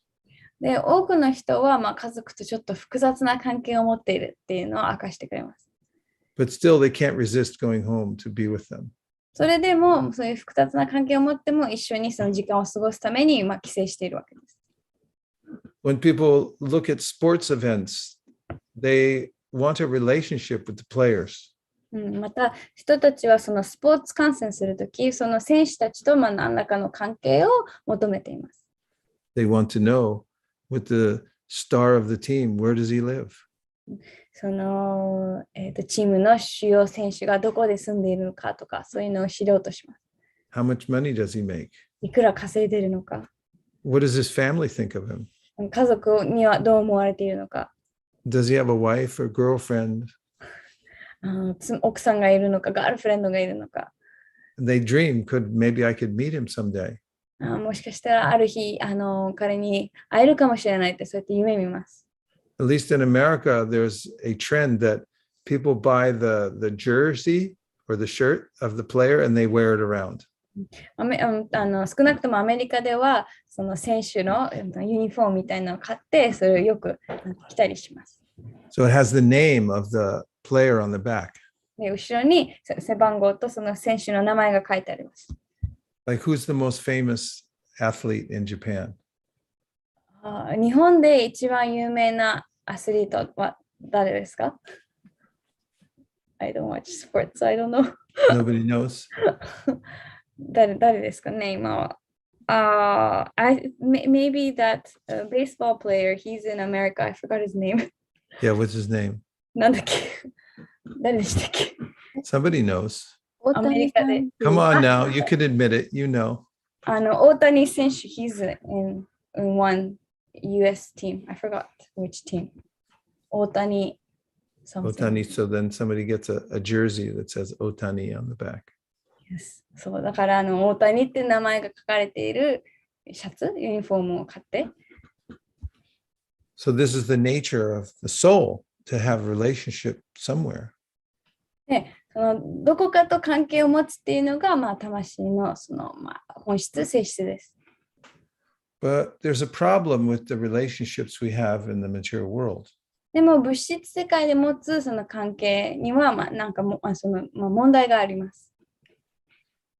で、多くの人は家族とちょっと複雑な関係を持っているっていうのを明かしてくれます。But still, they can't resist going home to be with them. それでも、そういう複雑な関係を持っても一緒にその時間を過ごすために帰省しているわけです。When people look at sports events, they want a relationship with the players. また、人たちはそのスポーツ観戦するとき、その選手たちと何らかの関係を求めています。They want to know, with the star of the team, where does he live? その、チームの主要選手がどこで住んでいるのかとか、そういうのを知ろうとします。How much money does he make? いくら稼いでいるのか。What does his family think of him? 家族にはどう思われているのか。Does he have a wife or girlfriend? 奥さんがいるのか、ガールフレンドがいるのか。They dream, maybe I could meet him someday. もしかしたらある日、彼に会えるかもしれないって、そうやって夢見ます。At least in America, there's a trend that people buy the jersey or the shirt of the player and they wear it around. 少なくともアメリカでは、その選手のユニフォームみたいなのを買って、それをよく着たりします。So it has the name of the player on the back. で、後ろに背番号とその選手の名前が書いてあります。Like, who's the most famous athlete in Japan? 日本で一番有名なアスリートは誰ですか？ I don't watch sports, I don't know. Nobody knows. 誰ですかね、今は。Maybe that baseball player, he's in America, I forgot his name. Yeah, what's his name? なんだっけ？誰でしたっけ？ Somebody knows. 大アメリ谷さカで。ん。Come on あ、now, you can admit it, you know. 大谷選手、he's in one US team. I forgot which team. 大谷 something. Otani, so then somebody gets a jersey that says Otani on the back. Yes. そう、だから大谷って名前が書かれているシャツ、ユニフォームを買って。So this is the nature of the soul to have a relationship somewhere. で、どこかと関係を持つっていうのが、まあ、魂の本質、性質です。But there's a problem with the relationships we have in the material world. でも物質世界で持つその関係には、まあ、なんか問題があります。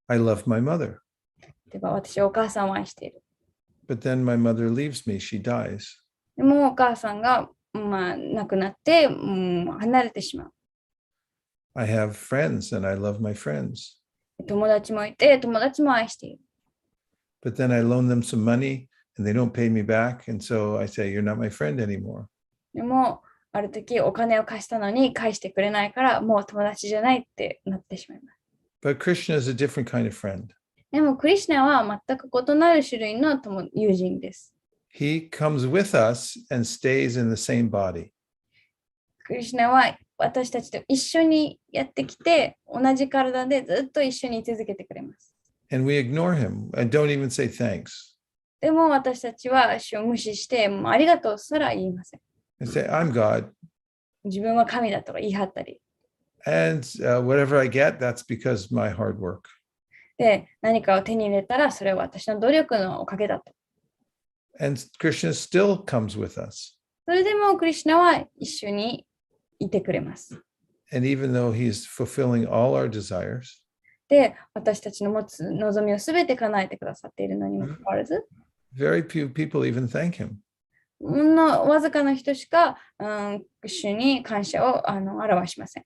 I love my mother. 例えば私はお母さんを愛している。But then my mother leaves me, she dies. でもお母さんが、亡くなって、離れてしまう。I have friends and I love my friends. 友達もいて、友達も愛している。But then I loan them some money and they don't pay me back. And so I say, you're not my friend anymore. でも、ある時お金を貸したのに返してくれないから、もう友達じゃないってなってしまいます。But Krishna is a different kind of friend. でも、クリシュナは全く異なる種類の友人です。He comes with us and stays in the same body. クリシュナは私たちと一緒にやってきて、同じ体でずっと一緒に居続けてくれます。And we ignore him and don't even say thanks. でも私たちは主を無視して、ありがとうすら言いません。And say, I'm God. 自分は神だとか言い張ったり。And whatever I get, that's because my hard work. で、何かを手に入れたら、それは私の努力のおかげだと。And Krishna still comes with us. それでもクリシュナは一緒にいてくれます。And even though he's fulfilling all our desires, で、私たちの持つ望みをすべて叶えてくださっているのにもかかわらず、very few people even thank him. わずかな人しか、主に感謝を表しません。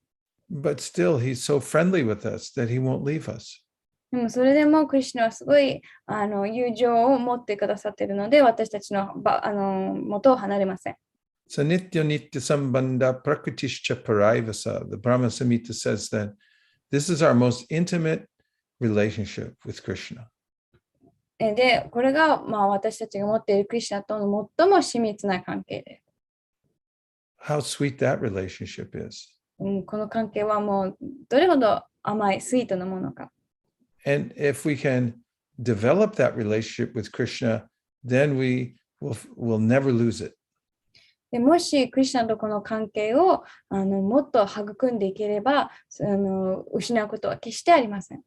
But still, he's so friendly with us that he won't leave us. でもそれでもクリシュナはすごい友情を持ってくださっているので、私たちの元を離れません。So nitya nitya sambandha prakritischya paraivasa. The Brahma Samhita says that this is our most intimate relationship with Krishna. で、これが、私たちが持っているクリシュナとの最も親密な関係で。How sweet that relationship is. この関係はもうどれほど甘い、スイートなものか。And if we can develop that relationship with Krishna, then we will never lose it. でもしクリシュナとこの関係をもっと育んでいければ失うことは決してありません。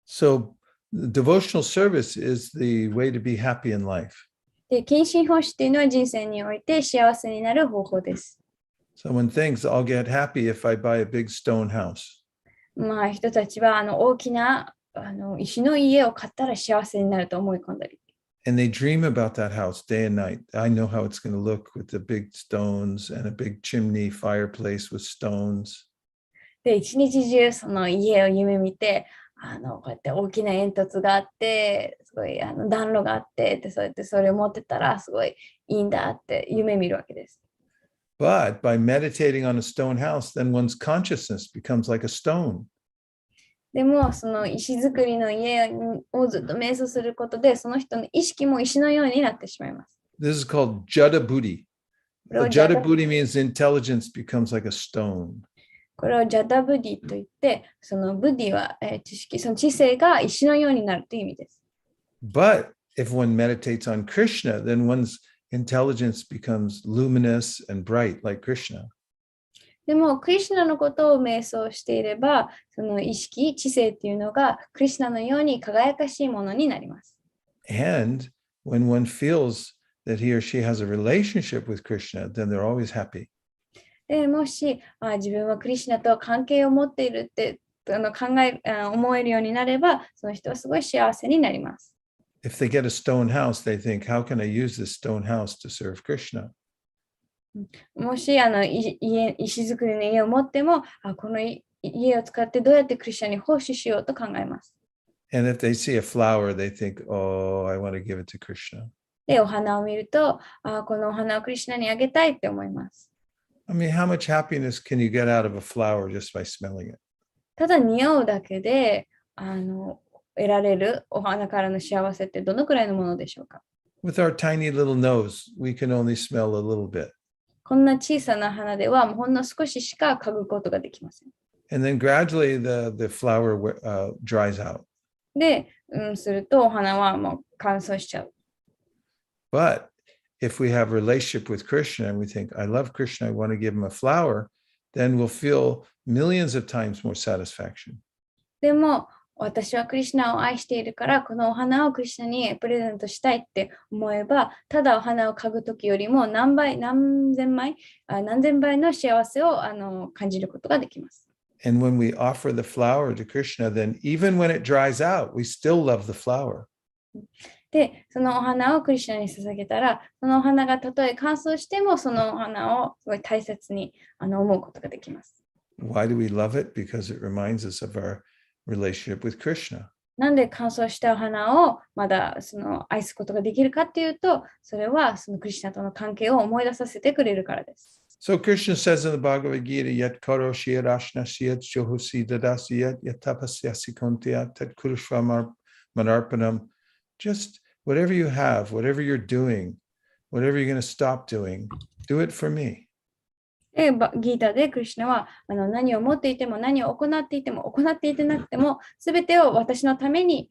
So devotional service is the way to be happy in life. で、献身奉仕っていうのは人生において幸せになる方法です。Someone thinks I'll get happy if I buy a big stone house. 人たちは大きな石の家を買ったら幸せになると思い込んだり。And they dream about that house day and night. I know how it's going to look with the big stones and a big chimney fireplace with stones. で、一日中その家を夢見て、こうやって大きな煙突があって、すごい暖炉があって、そうやってそれを持ってたらすごいいいんだって夢見るわけです。But by meditating on a stone house, then one's consciousness becomes like a stone. でも、その石造りの家をずっと瞑想することで、その人の意識も石のようになってしまいます。This is called Jada Buddhi. Jada Buddhi means intelligence becomes like a stone. これをジャダブディといって、そのブディは、知識、その知性が石のようになるという意味です。But if one meditates on Krishna, then one's intelligence becomes luminous and bright like Krishna. でも、クリシュナのことを瞑想していれば、その意識、知性っていうのがクリシュナのように輝かしいものになります。And when one feels that he or she has a relationship with Krishna, then they're always happy. でもし、自分はクリシュナと関係を持っているって思えるようになれば、その人はすごい幸せになります。If they get a stone house, they think, how can I use this stone house to serve Krishna? もし石造りの家を持っても、この家を使ってどうやってクリシュナに奉仕しようと考えます。And if they see a flower, they think, oh, I want to give it to Krishna. で、お花を見ると、このお花をクリシュナにあげたいって思います。I mean, how much happiness can you get out of a flower just by smelling it? ただ匂うだけで得られるお花からの幸せってどのくらいのものでしょうか？ With our tiny little nose, we can only smell a little bit. こんな小さな花ではもうほんの少ししか嗅ぐことができません。And then gradually the flower dries out. で、するとお花はもう乾燥しちゃう。But if we have a relationship with Krishna and we think, I love Krishna, I want to give him a flower, then we'll feel millions of times more satisfaction. でも、私はクリシュナを愛しているから、このお花をクリシュナにプレゼントしたいって思えば、ただお花を嗅ぐときよりも何千倍の幸せを感じることができます。And when we offer the flower to Krishna, then even when it dries out, we still love the flower. で、そのお花をクリシュナに捧げたら、そのお花がたとえ乾燥しても、そのお花をすごい大切に思うことができます。Why do we love it? Because it reminds us of our relationship with Krishna. なんで乾燥したお花をまだ愛すことができるかっていうと、それはそのクリシュナとの関係を思い出させてくれるからです。So Krishna says in the Bhagavad Gita, Yat karo shirashna shiyat johosi dadasi yat yatapasyasi kontya tat kurushva manarpanam. Just whatever you have, whatever you're doing, whatever you're going to stop doing, do it for me. で、ギータでクリシュナは何を持っていても何を行っていても行っていてなくても全てを私のために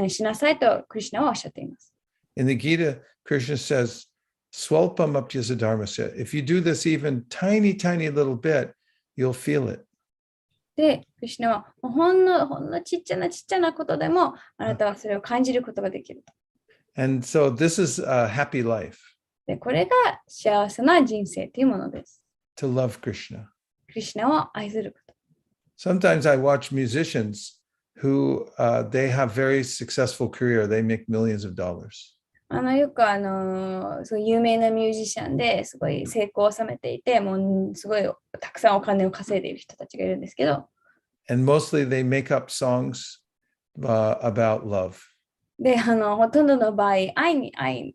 しなさいとクリシュナはおっしゃっています。In the Gita, Krishna says, Swalpam apyasa dharmasya. If you do this even tiny, tiny little bit, you'll feel it. で、クリシュナはほんのちっちゃなことでもあなたはそれを感じることができると。And so this is a happy life. で、これが幸せな人生というものです。To love Krishna. クリシュナを愛すること。Sometimes I watch musicians who they have very successful career. They make millions of dollars. よくそう有名なミュージシャンですごい成功を収めていて、もうすごいたくさんお金を稼いでいる人たちがいるんですけど。And mostly they make up songs about love. で、ほとんどの場合、愛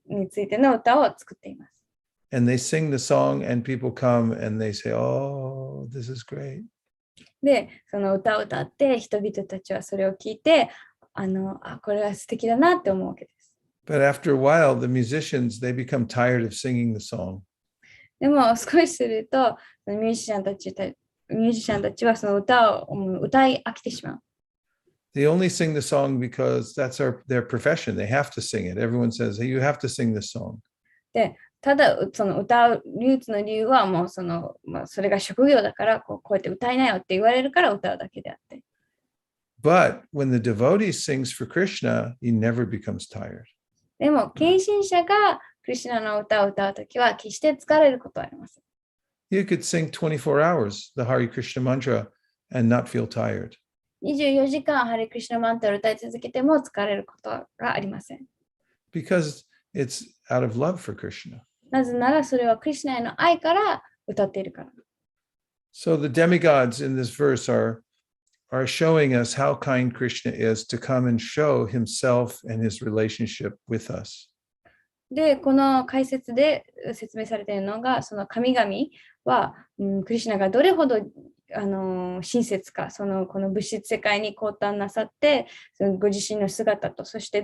についての歌を作っています。And they sing the song and people come and they say, oh, this is great. で、その歌を歌って人々たちはそれを聞いて、これは素敵だなって思うわけです。But after a while, the musicians, they become tired of singing the song. でも少しすると、ミュージシャンたちはその歌を歌い飽きてしまう。They only sing the song because that's their profession. They have to sing it. Everyone says, hey, you have to sing this song. で、ただその歌う唯一の理由はもうそれが職業だからこうやって歌いなよって言われるから歌うだけであって。But when the devotee sings for Krishna, he never becomes tired. でも、献身者がクリシュナの歌を歌うときは決して疲れることはありません。You could sing 24 hours the Hare Krishna mantra and not feel tired. 24時間ハレクリシュナマントを歌い続けても疲れることがありません。Because it's out of love for Krishna. なぜならそれはクリシュナへの愛から歌っているから。So the demigods in this verse are showing us how kind Krishna is to come and show himself and his relationship with us. で、この解説で説明されているのが、その神々は、クリシュナがどれほど親切か、この物質世界に降誕なさって、そのご自身の姿と、そして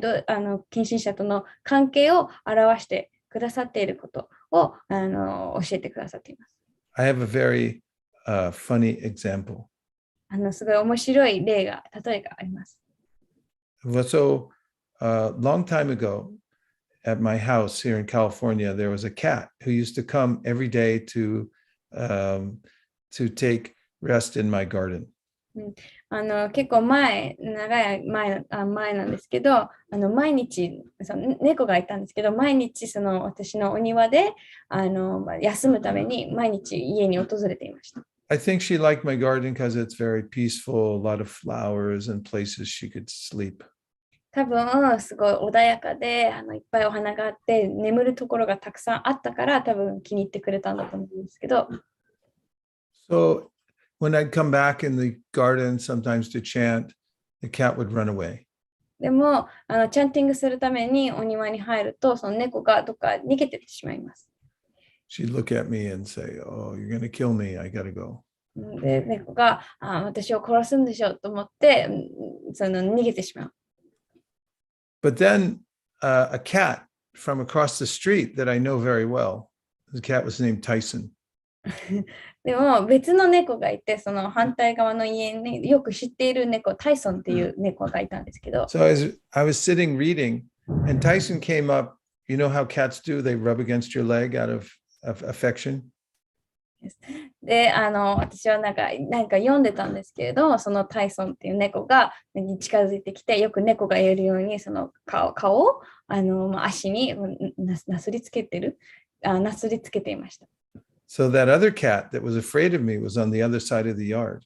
献身者との関係を表してくださっていることを教えてくださっています。I have a very funny example. すごい面白い例があります。So, a long time ago, at my house here in California, there was a cat who used to come every day to take rest in my garden. 結構長い前なんですけど、毎日猫がいたんですけど、毎日私のお庭で休むために毎日家に訪れていました。I think she liked my garden because it's very peaceful, a lot of flowers and places she could sleep. 多分すごい穏やかでいっぱいお花があって眠るところがたくさんあったから多分気に入ってくれたんだと思うんですけど。So when I'd come back in the garden sometimes to chant, the cat would run away. でもチャンティングするためにお庭に入るとその猫がどっか逃げてしまいます。She'd look at me and say, "Oh, you're going to kill me. I got to go." で、猫が私を殺すんでしょうと思って、逃げてしまう。But then a cat from across the street that I know very well, the cat was named Tyson. でも別の猫がいて、その反対側の家によく知っている猫、タイソンっていう猫がいたんですけど、So I was sitting reading, and Tyson came up. You know how cats do? They rub against your leg out of affection. で、私はなんか読んでたんですけれど、そのタイソンっていう猫が近づいてきて、よく猫がやるように、その顔を足になすりつけていました。So that other cat that was afraid of me was on the other side of the yard.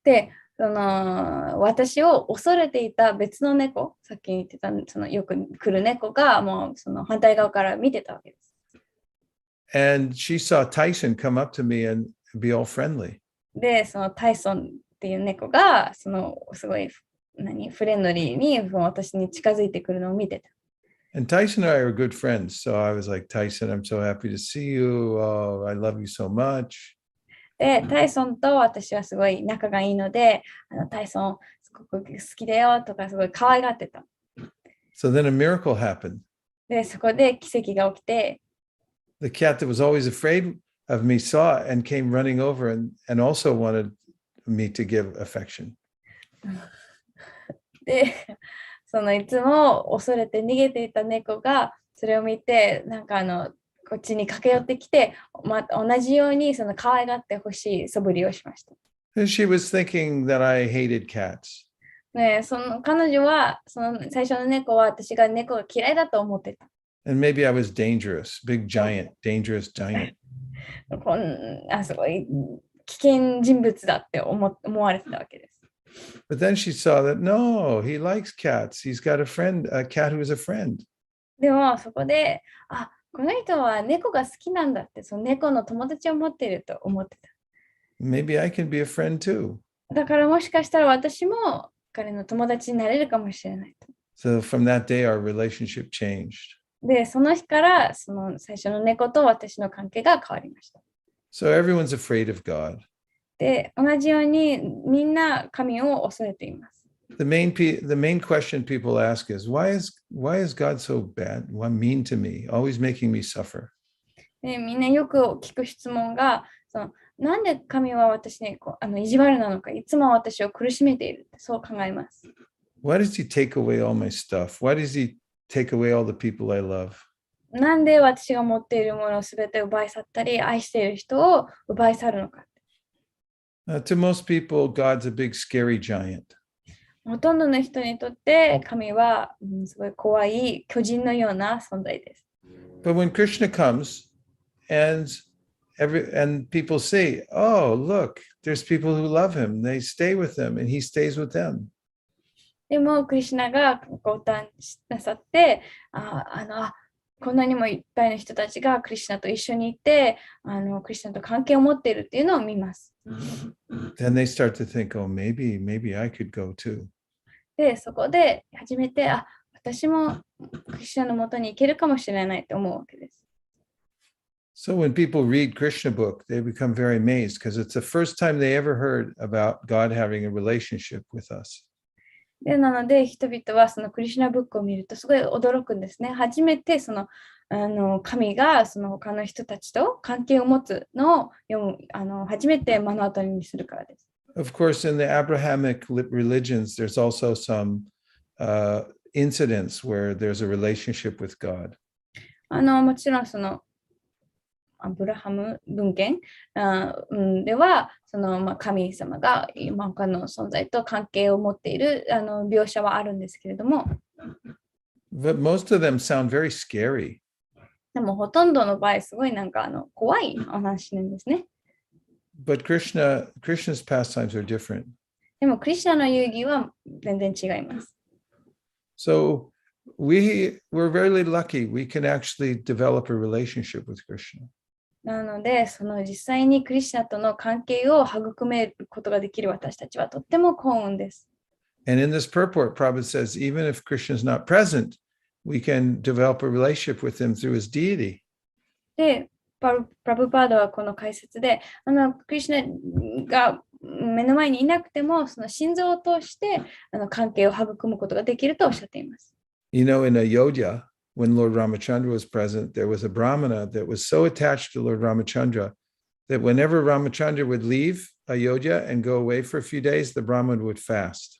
で、私を恐れていた別の猫、さっき言ってたよく来る猫がもうその反対側から見てたわけです。And she saw Tyson come up to me and be all friendly. で、そのタイソンっていう猫がすごいフレンドリーに私に近づいてくるのを見てた。And Tyson and I are good friends. So I was like, Tyson, I'm so happy to see you. Oh, I love you so much. で、タイソンと私はすごい仲がいいので、タイソンすごく好きだよとかすごい可愛がってた。So then a miracle happened. で、そこで奇跡が起きて、The cat that was always afraid of me saw it and came running over and also wanted me to give affection. で、いつも恐れて逃げていた猫がそれを見て、こっちに駆け寄ってきて、同じように可愛がってほしい素振りをしました。And she was thinking that I hated cats. ね、彼女は最初の猫は私が猫が嫌いだと思ってた。And maybe I was dangerous, big giant, dangerous giant. すごい危険人物だって思われてたわけです。But then she saw that, no, he likes cats. He's got a friend, a cat who is a friend. でもそこで、この人は猫が好きなんだって、その猫の友達を持っていると思ってた。Maybe I can be a friend too. だからもしかしたら私も彼の友達になれるかもしれないと。So from that day, our relationship changed. で、その日から最初の猫と私の関係が変わりました。So everyone's afraid of God. で、同じようにみんな神を恐れています。The main question people ask is, why is God so bad? Why mean to me? Always making me suffer. で、みんなよく聞く質問が、なんで神は私に意地悪なのか、いつも私を苦しめているってそう考えます。Why does he take away all my stuff? Why does he take away all the people I love? なんで私が持っているものをすべて奪い去ったり、愛している人を奪い去るのか。To most people, God's a big scary giant. ほとんどの人にとって神はすごい怖い巨人のような存在です。But when Krishna comes and people say, oh, look, there's people who love him. They stay with him and he stays with them. でも、クリシュナがご誕なさって、こんなにもいっぱいの人たちがクリシュナと一緒にいて、クリシュナと関係を持っているっていうのを見ます。Then they start to think, oh, maybe I could go too. で、そこで初めて、私もクリシュナのもとに行けるかもしれないと思うわけです。So when people read Krishna book, they become very amazed because it's the first time they ever heard about God having a relationship with us. でなので人々はそのクリシュナブックを見るとすごい驚くんですね。初めて神が他の人たちと関係を持つのを読む初めて目の当たりにするからです。Of course, in the Abrahamic religions, there's also some incidents where there's a relationship with God. もちろんアブラハム文献では神様が他の存在と関係を持っている描写はあるんですけれども、But most of them sound very scary. でもほとんどの場合すごい怖いお話なんですね。But Krishna's pastimes are different. でもクリシュナの遊戯は全然違います。So we're very lucky. We can actually develop a relationship with Krishna. なので、実際にクリシュナとの関係を育めることができる私たちはとっても幸運です。And in this purport, Prabhupada says, even if Krishna is not present, we can develop a relationship with him through his deity. で、プラブパードはこの解説で、クリシュナが目の前にいなくても、その心臓を通して関係を育むことができるとおっしゃっています。You know, in Ayodhya, when Lord Ramachandra was present, there was a Brahmana that was so attached to Lord Ramachandra that whenever Ramachandra would leave Ayodhya and go away for a few days, the Brahman would fast.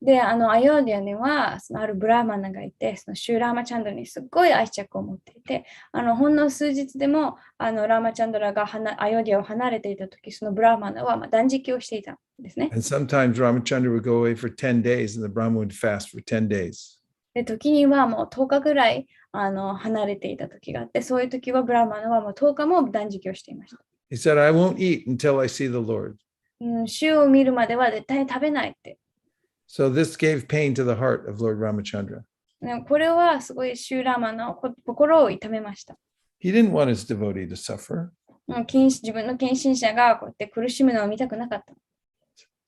で、アヨーディアには、あるブラーマナがいて、そのシューラーマチャンドラにすっごい愛着を持っていて、ほんの数日でも、ラーマチャンドラがアヨーディアを離れていたとき、そのブラーマナは断食をしていたんですね。And sometimes Ramachandra would go away for 10 days and the Brahman would fast for 10 days. で、時にはもう10日ぐらい離れていた時があって、そういう時はブラーマナはもう10日も断食をしていました。He said, I won't eat until I see the Lord. 主を見るまでは絶対食べないって。So this gave pain to the heart of Lord Ramachandra. これはすごいシューラーマの心を痛めました。He didn't want his devotee to suffer. 自分の献身者がこうやって苦しむのを見たくなかった。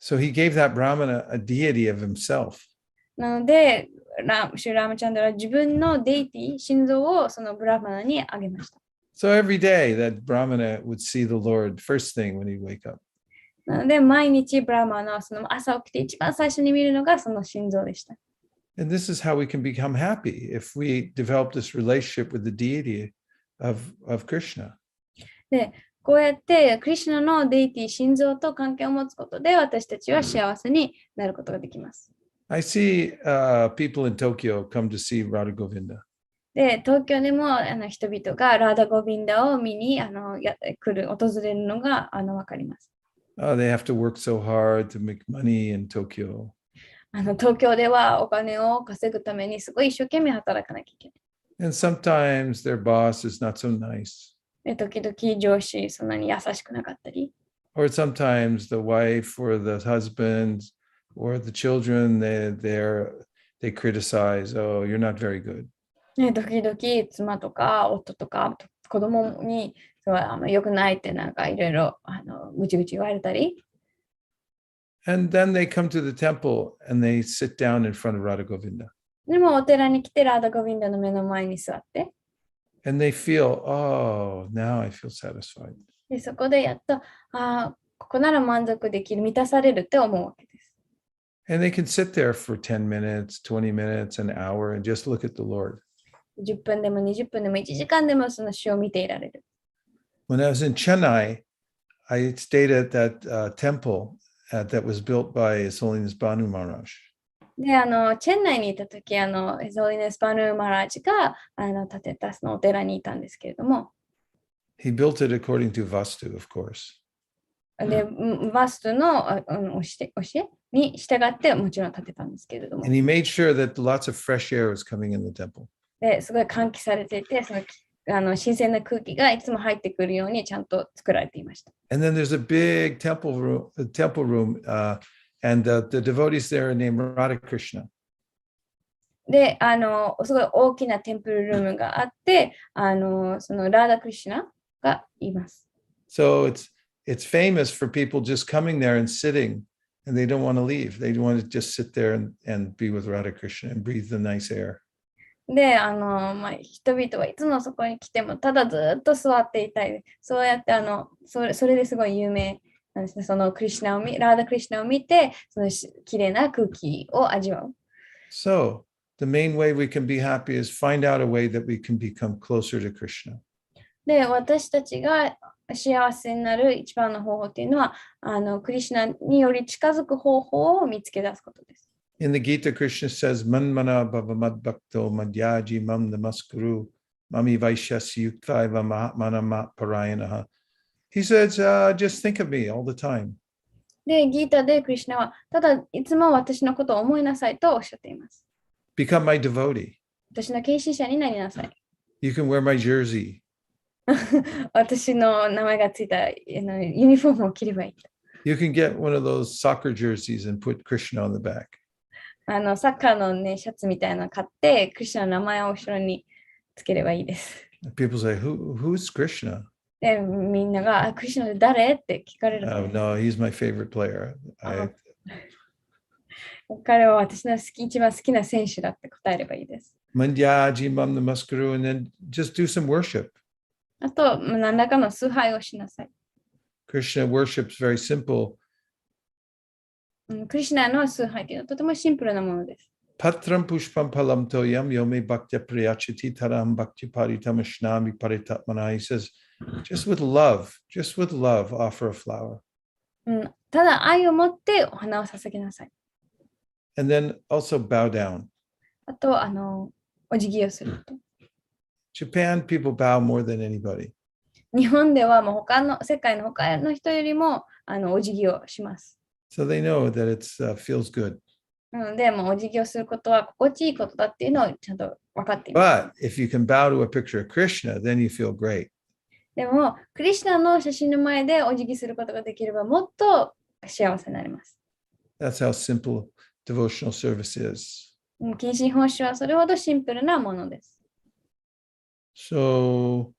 So he gave that Brahmana a deity of himself. なので、シューラーマチャンドラは自分のデイティ、心臓をそのブラーマナにあげました。So every day that Brahmana would see the Lord first thing when he'd wake up. なので、毎日ブラーマナはその朝起きて一番最初に見るのがその心臓でした。And this is how we can become happy if we develop this relationship with the deity of Krishna. で、こうやってクリシュナのデイティ、心臓と関係を持つことで私たちは幸せになることができます。I see people in Tokyo come to see Radha Govinda. で、東京でも人々がラーダ・ゴビンダを見に訪れるのがわかります。They have to work so hard to make money in Tokyo. 東京ではお金を稼ぐためにすごい一生懸命働かなきゃいけない。And sometimes their boss is not so nice. で、時々上司そんなに優しくなかったり。Or sometimes the wife or the husband or the children, they criticize, oh, you're not very good. ね、時々妻とか夫とか子供に良くないってなんかいろいろぐちぐち言われたり。And then they come to the temple and they sit down in front of Radha Govinda. でもお寺に来てラーダ・ゴビンダの目の前に座って。And they feel, oh, now I feel satisfied. でそこでやっと、ここなら満足できる、満たされるって思うわけです。And they can sit there for 10 minutes, 20 minutes, an hour, and just look at the Lord. 10分でも20分でも1時間でもその主を見ていられる。When I was in Chennai, I stayed at that temple that was built by His Holiness Banu Maharaj. で、チェンナイにいたとき、His Holiness Banu Maharajが建てたそのお寺にいたんですけれども。He built it according to Vastu, of course. で、バストの教えに従ってもちろん建てたんですけれども。And he made sure that lots of fresh air was coming in the temple. ですごい換気されていて、新鮮な空気がいつも入ってくるようにちゃんと作られていました。And then there's a big temple room, and the devotees there are named Radha Krishna. で、すごい大きなテンプルルームがあって、そのラーダ・クリシュナがいます。So it's famous for people just coming there and sitting, and they don't want to leave. They want to just sit there and be with Radha Krishna and breathe the nice air. で、人々はいつもそこに来てもただずっと座っていたい。そうやってそれですごい有名なんですね。そのラーダ・クリシュナを見て、その綺麗な空気を味わう。So the main way we can be happy is find out a way that we can become closer to Krishna. で、私たちが幸せになる一番の方法っていうのは、クリシュナにより近づく方法を見つけ出すことです。In the Gita, Krishna says, Manmana bhavamad bhakto madhyaji mam namaskuru mami vaishyasya yuktaiva mahatmana parayanaha. He says, just think of me all the time. で、ギータでクリシュナは、ただいつも私のことを思いなさいとおっしゃっています。Become my devotee. 私の献身者になりなさい。You can wear my jersey. 私の名前がついたユニフォームを着ればいい。You can get one of those soccer jerseys and put Krishna on the back. サッカーのね、シャツみたいなの買って、クリシュナの名前を後ろにつければいいです。People say, who's Krishna? で、みんなが、クリシュナって誰って聞かれる。No, he's my favorite player. 彼は私の一番好きな選手だって答えればいいです。Mandyaji mam namaskuru, and then just do some worship. あと、何らかの崇拝をしなさい。Krishna worship's very simple. クリシュナの崇拝というのはとてもシンプルなものです。Patram pushpam palam toyam yome bhaktya priyachati taram bhakti paritam paritatmana. He says, just with love, offer a flower. ただ愛を持ってお花を捧げなさい。And then also bow down. あと、お辞儀をすると。Japan, people bow more than anybody. 日本ではもう世界の他の人よりもお辞儀をします。So they know that it feels good. なので、もうお辞儀をすることは心地いいことだっていうのをちゃんと分かっています。But if you can bow to a picture of Krishna, then you feel great. でも、クリシュナの写真の前でお辞儀することができればもっと幸せになります。That's how simple devotional service is. 近親奉仕はそれほどシンプルなものです。So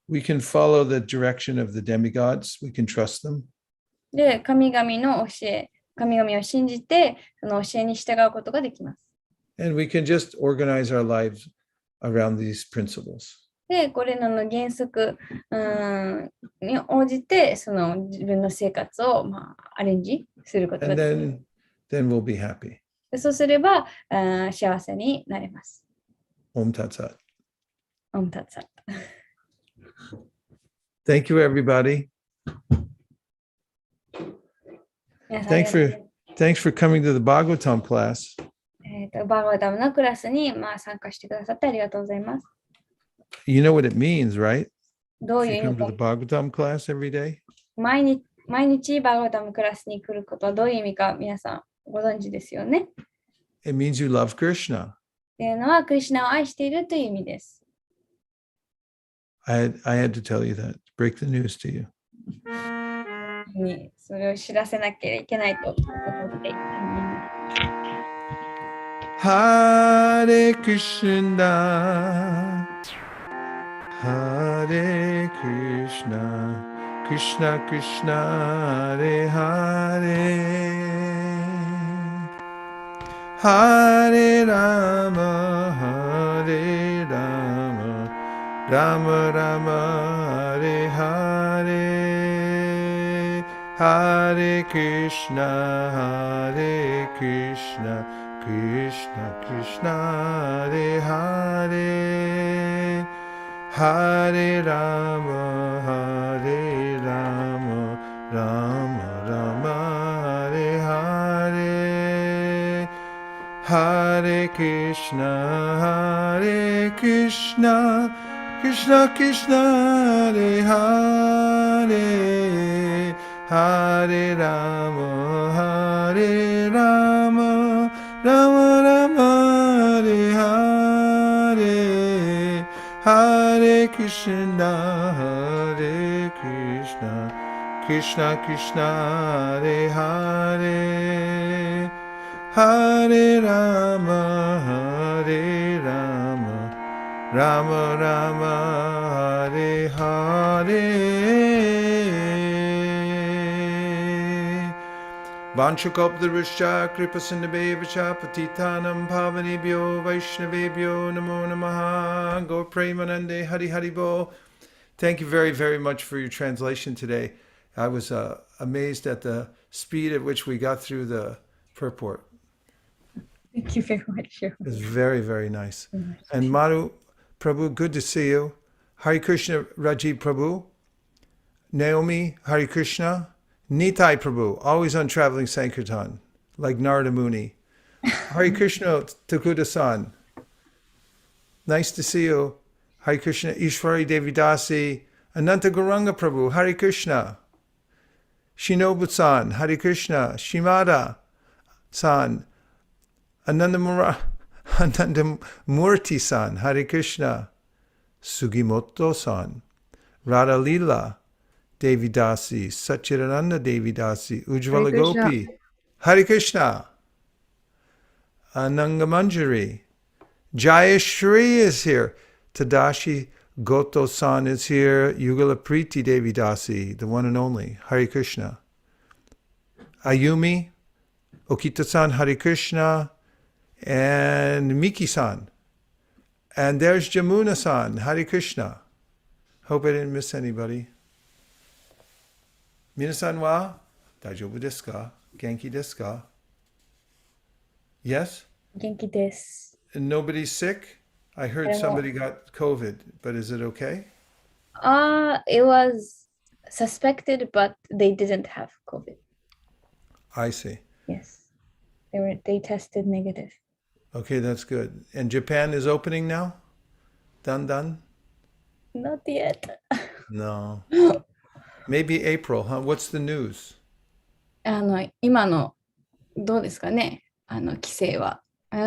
we can follow the direction of the demigods. We can trust them. で、神々の教え、神々を信じて、その教えに従うことができます。And we can just organize our lives around these principles. で、これらの原則に応じて、その自分の生活を、アレンジすることが And できる。then we'll be happy. でそうすれば幸せになれます。Om Tat Sat. Om Tat Sat. Thank you, everybody. 皆さん Thanks for coming to the Bhagavatam class. バーガーダムのクラスに、参加してくださってありがとうございます。You know what it means, right? どう If いう you 意 come 味 to か the Bhagavatam class every day. 毎日バーガーダムクラスに来ることはどういう意味か皆さんご存知ですよね。It means you love Krishna. っていうのはクリシュナを愛しているという意味です。I had to tell you that. Break the news to you. にそれを知らせなきゃいけないと思っています。Hare Krishna, Hare Krishna, Krishna Krishna, Hare Hare, Hare Rama, Hare Rama, Rama Rama, Hare Hare, Hare Krishna, Hare Krishna, Krishna Krishna, Hare Hare, Hare Rama, Hare Rama, Rama Rama, Hare Hare, Hare Krishna, Hare Krishna, Krishna Krishna, Hare Hare, Hare Rama, Hare Rama, Rama Rama, Hare Hare, Hare Krishna, Hare Krishna, Krishna Krishna, Hare Hare, Hare Rama, Hare Rama, Rama Rama, Hare Hare. Vanchakoptaruscha kripasindhavevcha patitanam pavanebhyo vaishnavebhyo namo namaha. Go Premanande Hari Hari Bo. Thank you very, very much for your translation today. I was amazed at the speed at which we got through the purport. Thank you very much. It was very, very nice. And Madhu Prabhu, good to see you. Hari Krishna Rajiv Prabhu. Naomi, Hari Krishna. Nitai Prabhu, always on traveling Sankirtan, like Narada Muni. Hari Krishna Takuda-san. Nice to see you. Hari Krishna Ishwari Devidasi. Ananta Gauranga Prabhu, Hari Krishna. Shinobu-san, Hari Krishna. Shimada-san. Anandamurti-san, Hari Krishna. Sugimoto-san. Radha Lila Devidasi, Satchidananda Devidasi, Ujjvala Gopi, Hare Krishna, Ananga Manjari, Jayashri is here, Tadashi Goto-san is here, Yugala Priti Devidasi, the one and only, Hare Krishna, Ayumi, Okita-san, Hare Krishna, and Miki-san, and there's Jamuna-san, Hare Krishna. Hope I didn't miss anybody. 皆さんは大丈夫ですか？元気ですか？ Yes? 元気です。And nobody's sick? I heard 誰も somebody got COVID, but is it okay? It was suspected, but they didn't have COVID. I see. Yes. They tested negative. Okay, that's good. And Japan is opening now? Done? Not yet. No. Maybe April, huh? What's the news? 今のどうですかね規制は。They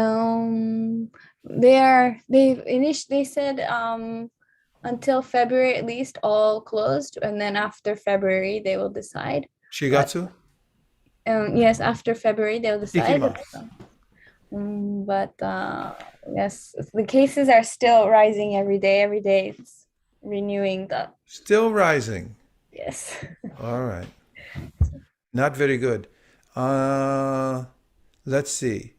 said until February at least all closed, and then after February they will decide. Shigatsu? Yes, after February they'll decide. Ikimasu. But yes, the cases are still rising every day. Every day it's renewing the. Still rising. Yes. All right. Not very good. Let's see.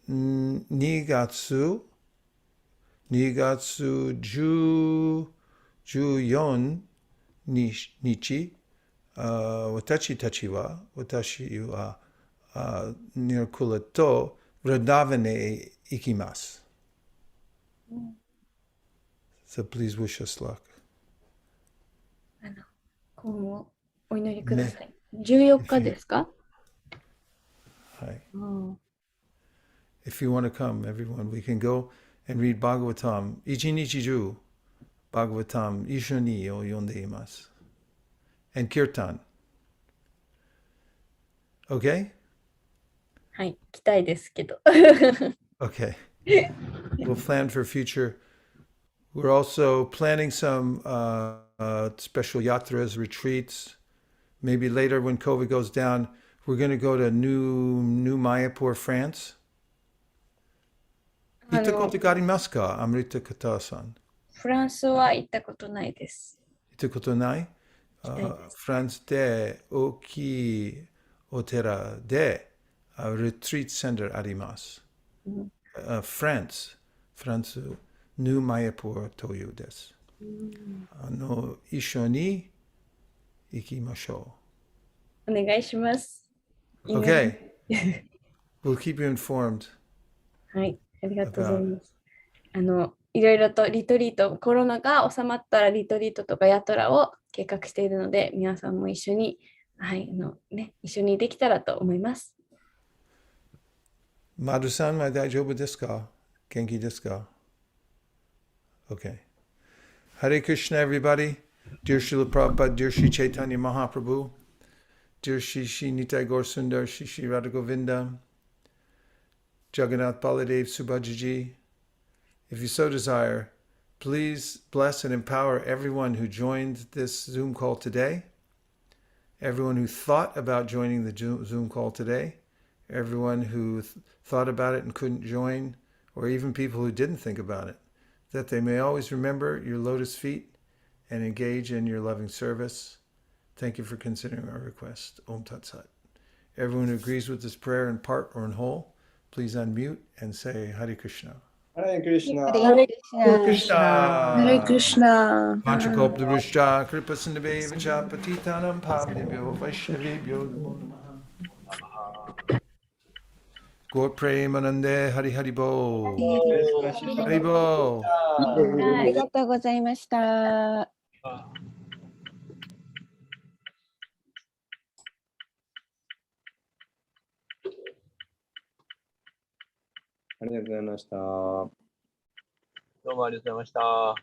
2月14日、私はニュークルとブラダヴァネへ行きます。So please wish us luck. 今後お祈りください。14日ですか？はい。うん。If you want to come, everyone, we can go and read Bhagavatam. 一日中、Bhagavatam 一緒に読んでいます。And Kirtan. Okay? はい、来たいですけど。Okay. We'll plan for future. We're also planning some special yatras, retreats. Maybe later when COVID goes down, we're going to go to New Mayapur, France. 行ったことがありますか？アメリカ方さん。フランスは行ったことないです。行ったことない？フランスで大きいお寺でリトリートセンターあります。フランス、ニューマヤプーというです。一緒に行きましょお願いします。う。Okay. We'll keep you informed. はい、ありがとうございます。いろいろとリトリート、コロナが収まったらリトリートとかヤトラを計画しているので、皆さんも一緒に、一緒にできたらと思います。マルさんは大丈夫ですか？元気ですか？ Okay. Hare Krishna, everybody. Dear Srila Prabhupada, dear Sri Chaitanya Mahaprabhu, dear Shri Nitai Gaur Sundar, Shri Radha Govinda, Jagannath Baladev Subhajiji, if you so desire, please bless and empower everyone who joined this Zoom call today, everyone who thought about joining the Zoom call today, everyone who thought about it and couldn't join, or even people who didn't think about it, that they may always remember your lotus feet and engage in your loving service. Thank you for considering our request. Om Tat Sat. Everyone who agrees with this prayer in part or in whole, please unmute and say Hare Krishna. Hare Krishna. Hare Krishna. Hare Krishna. Vanchakoptaruscha kripa sindhave vacha patitanam pavnebhyo vaishnavebhyo namo namaha. Gaur Premanande Hari Hari Bo. Hari Bo. ありがとうございました。ありがとうございました。どうもありがとうございました。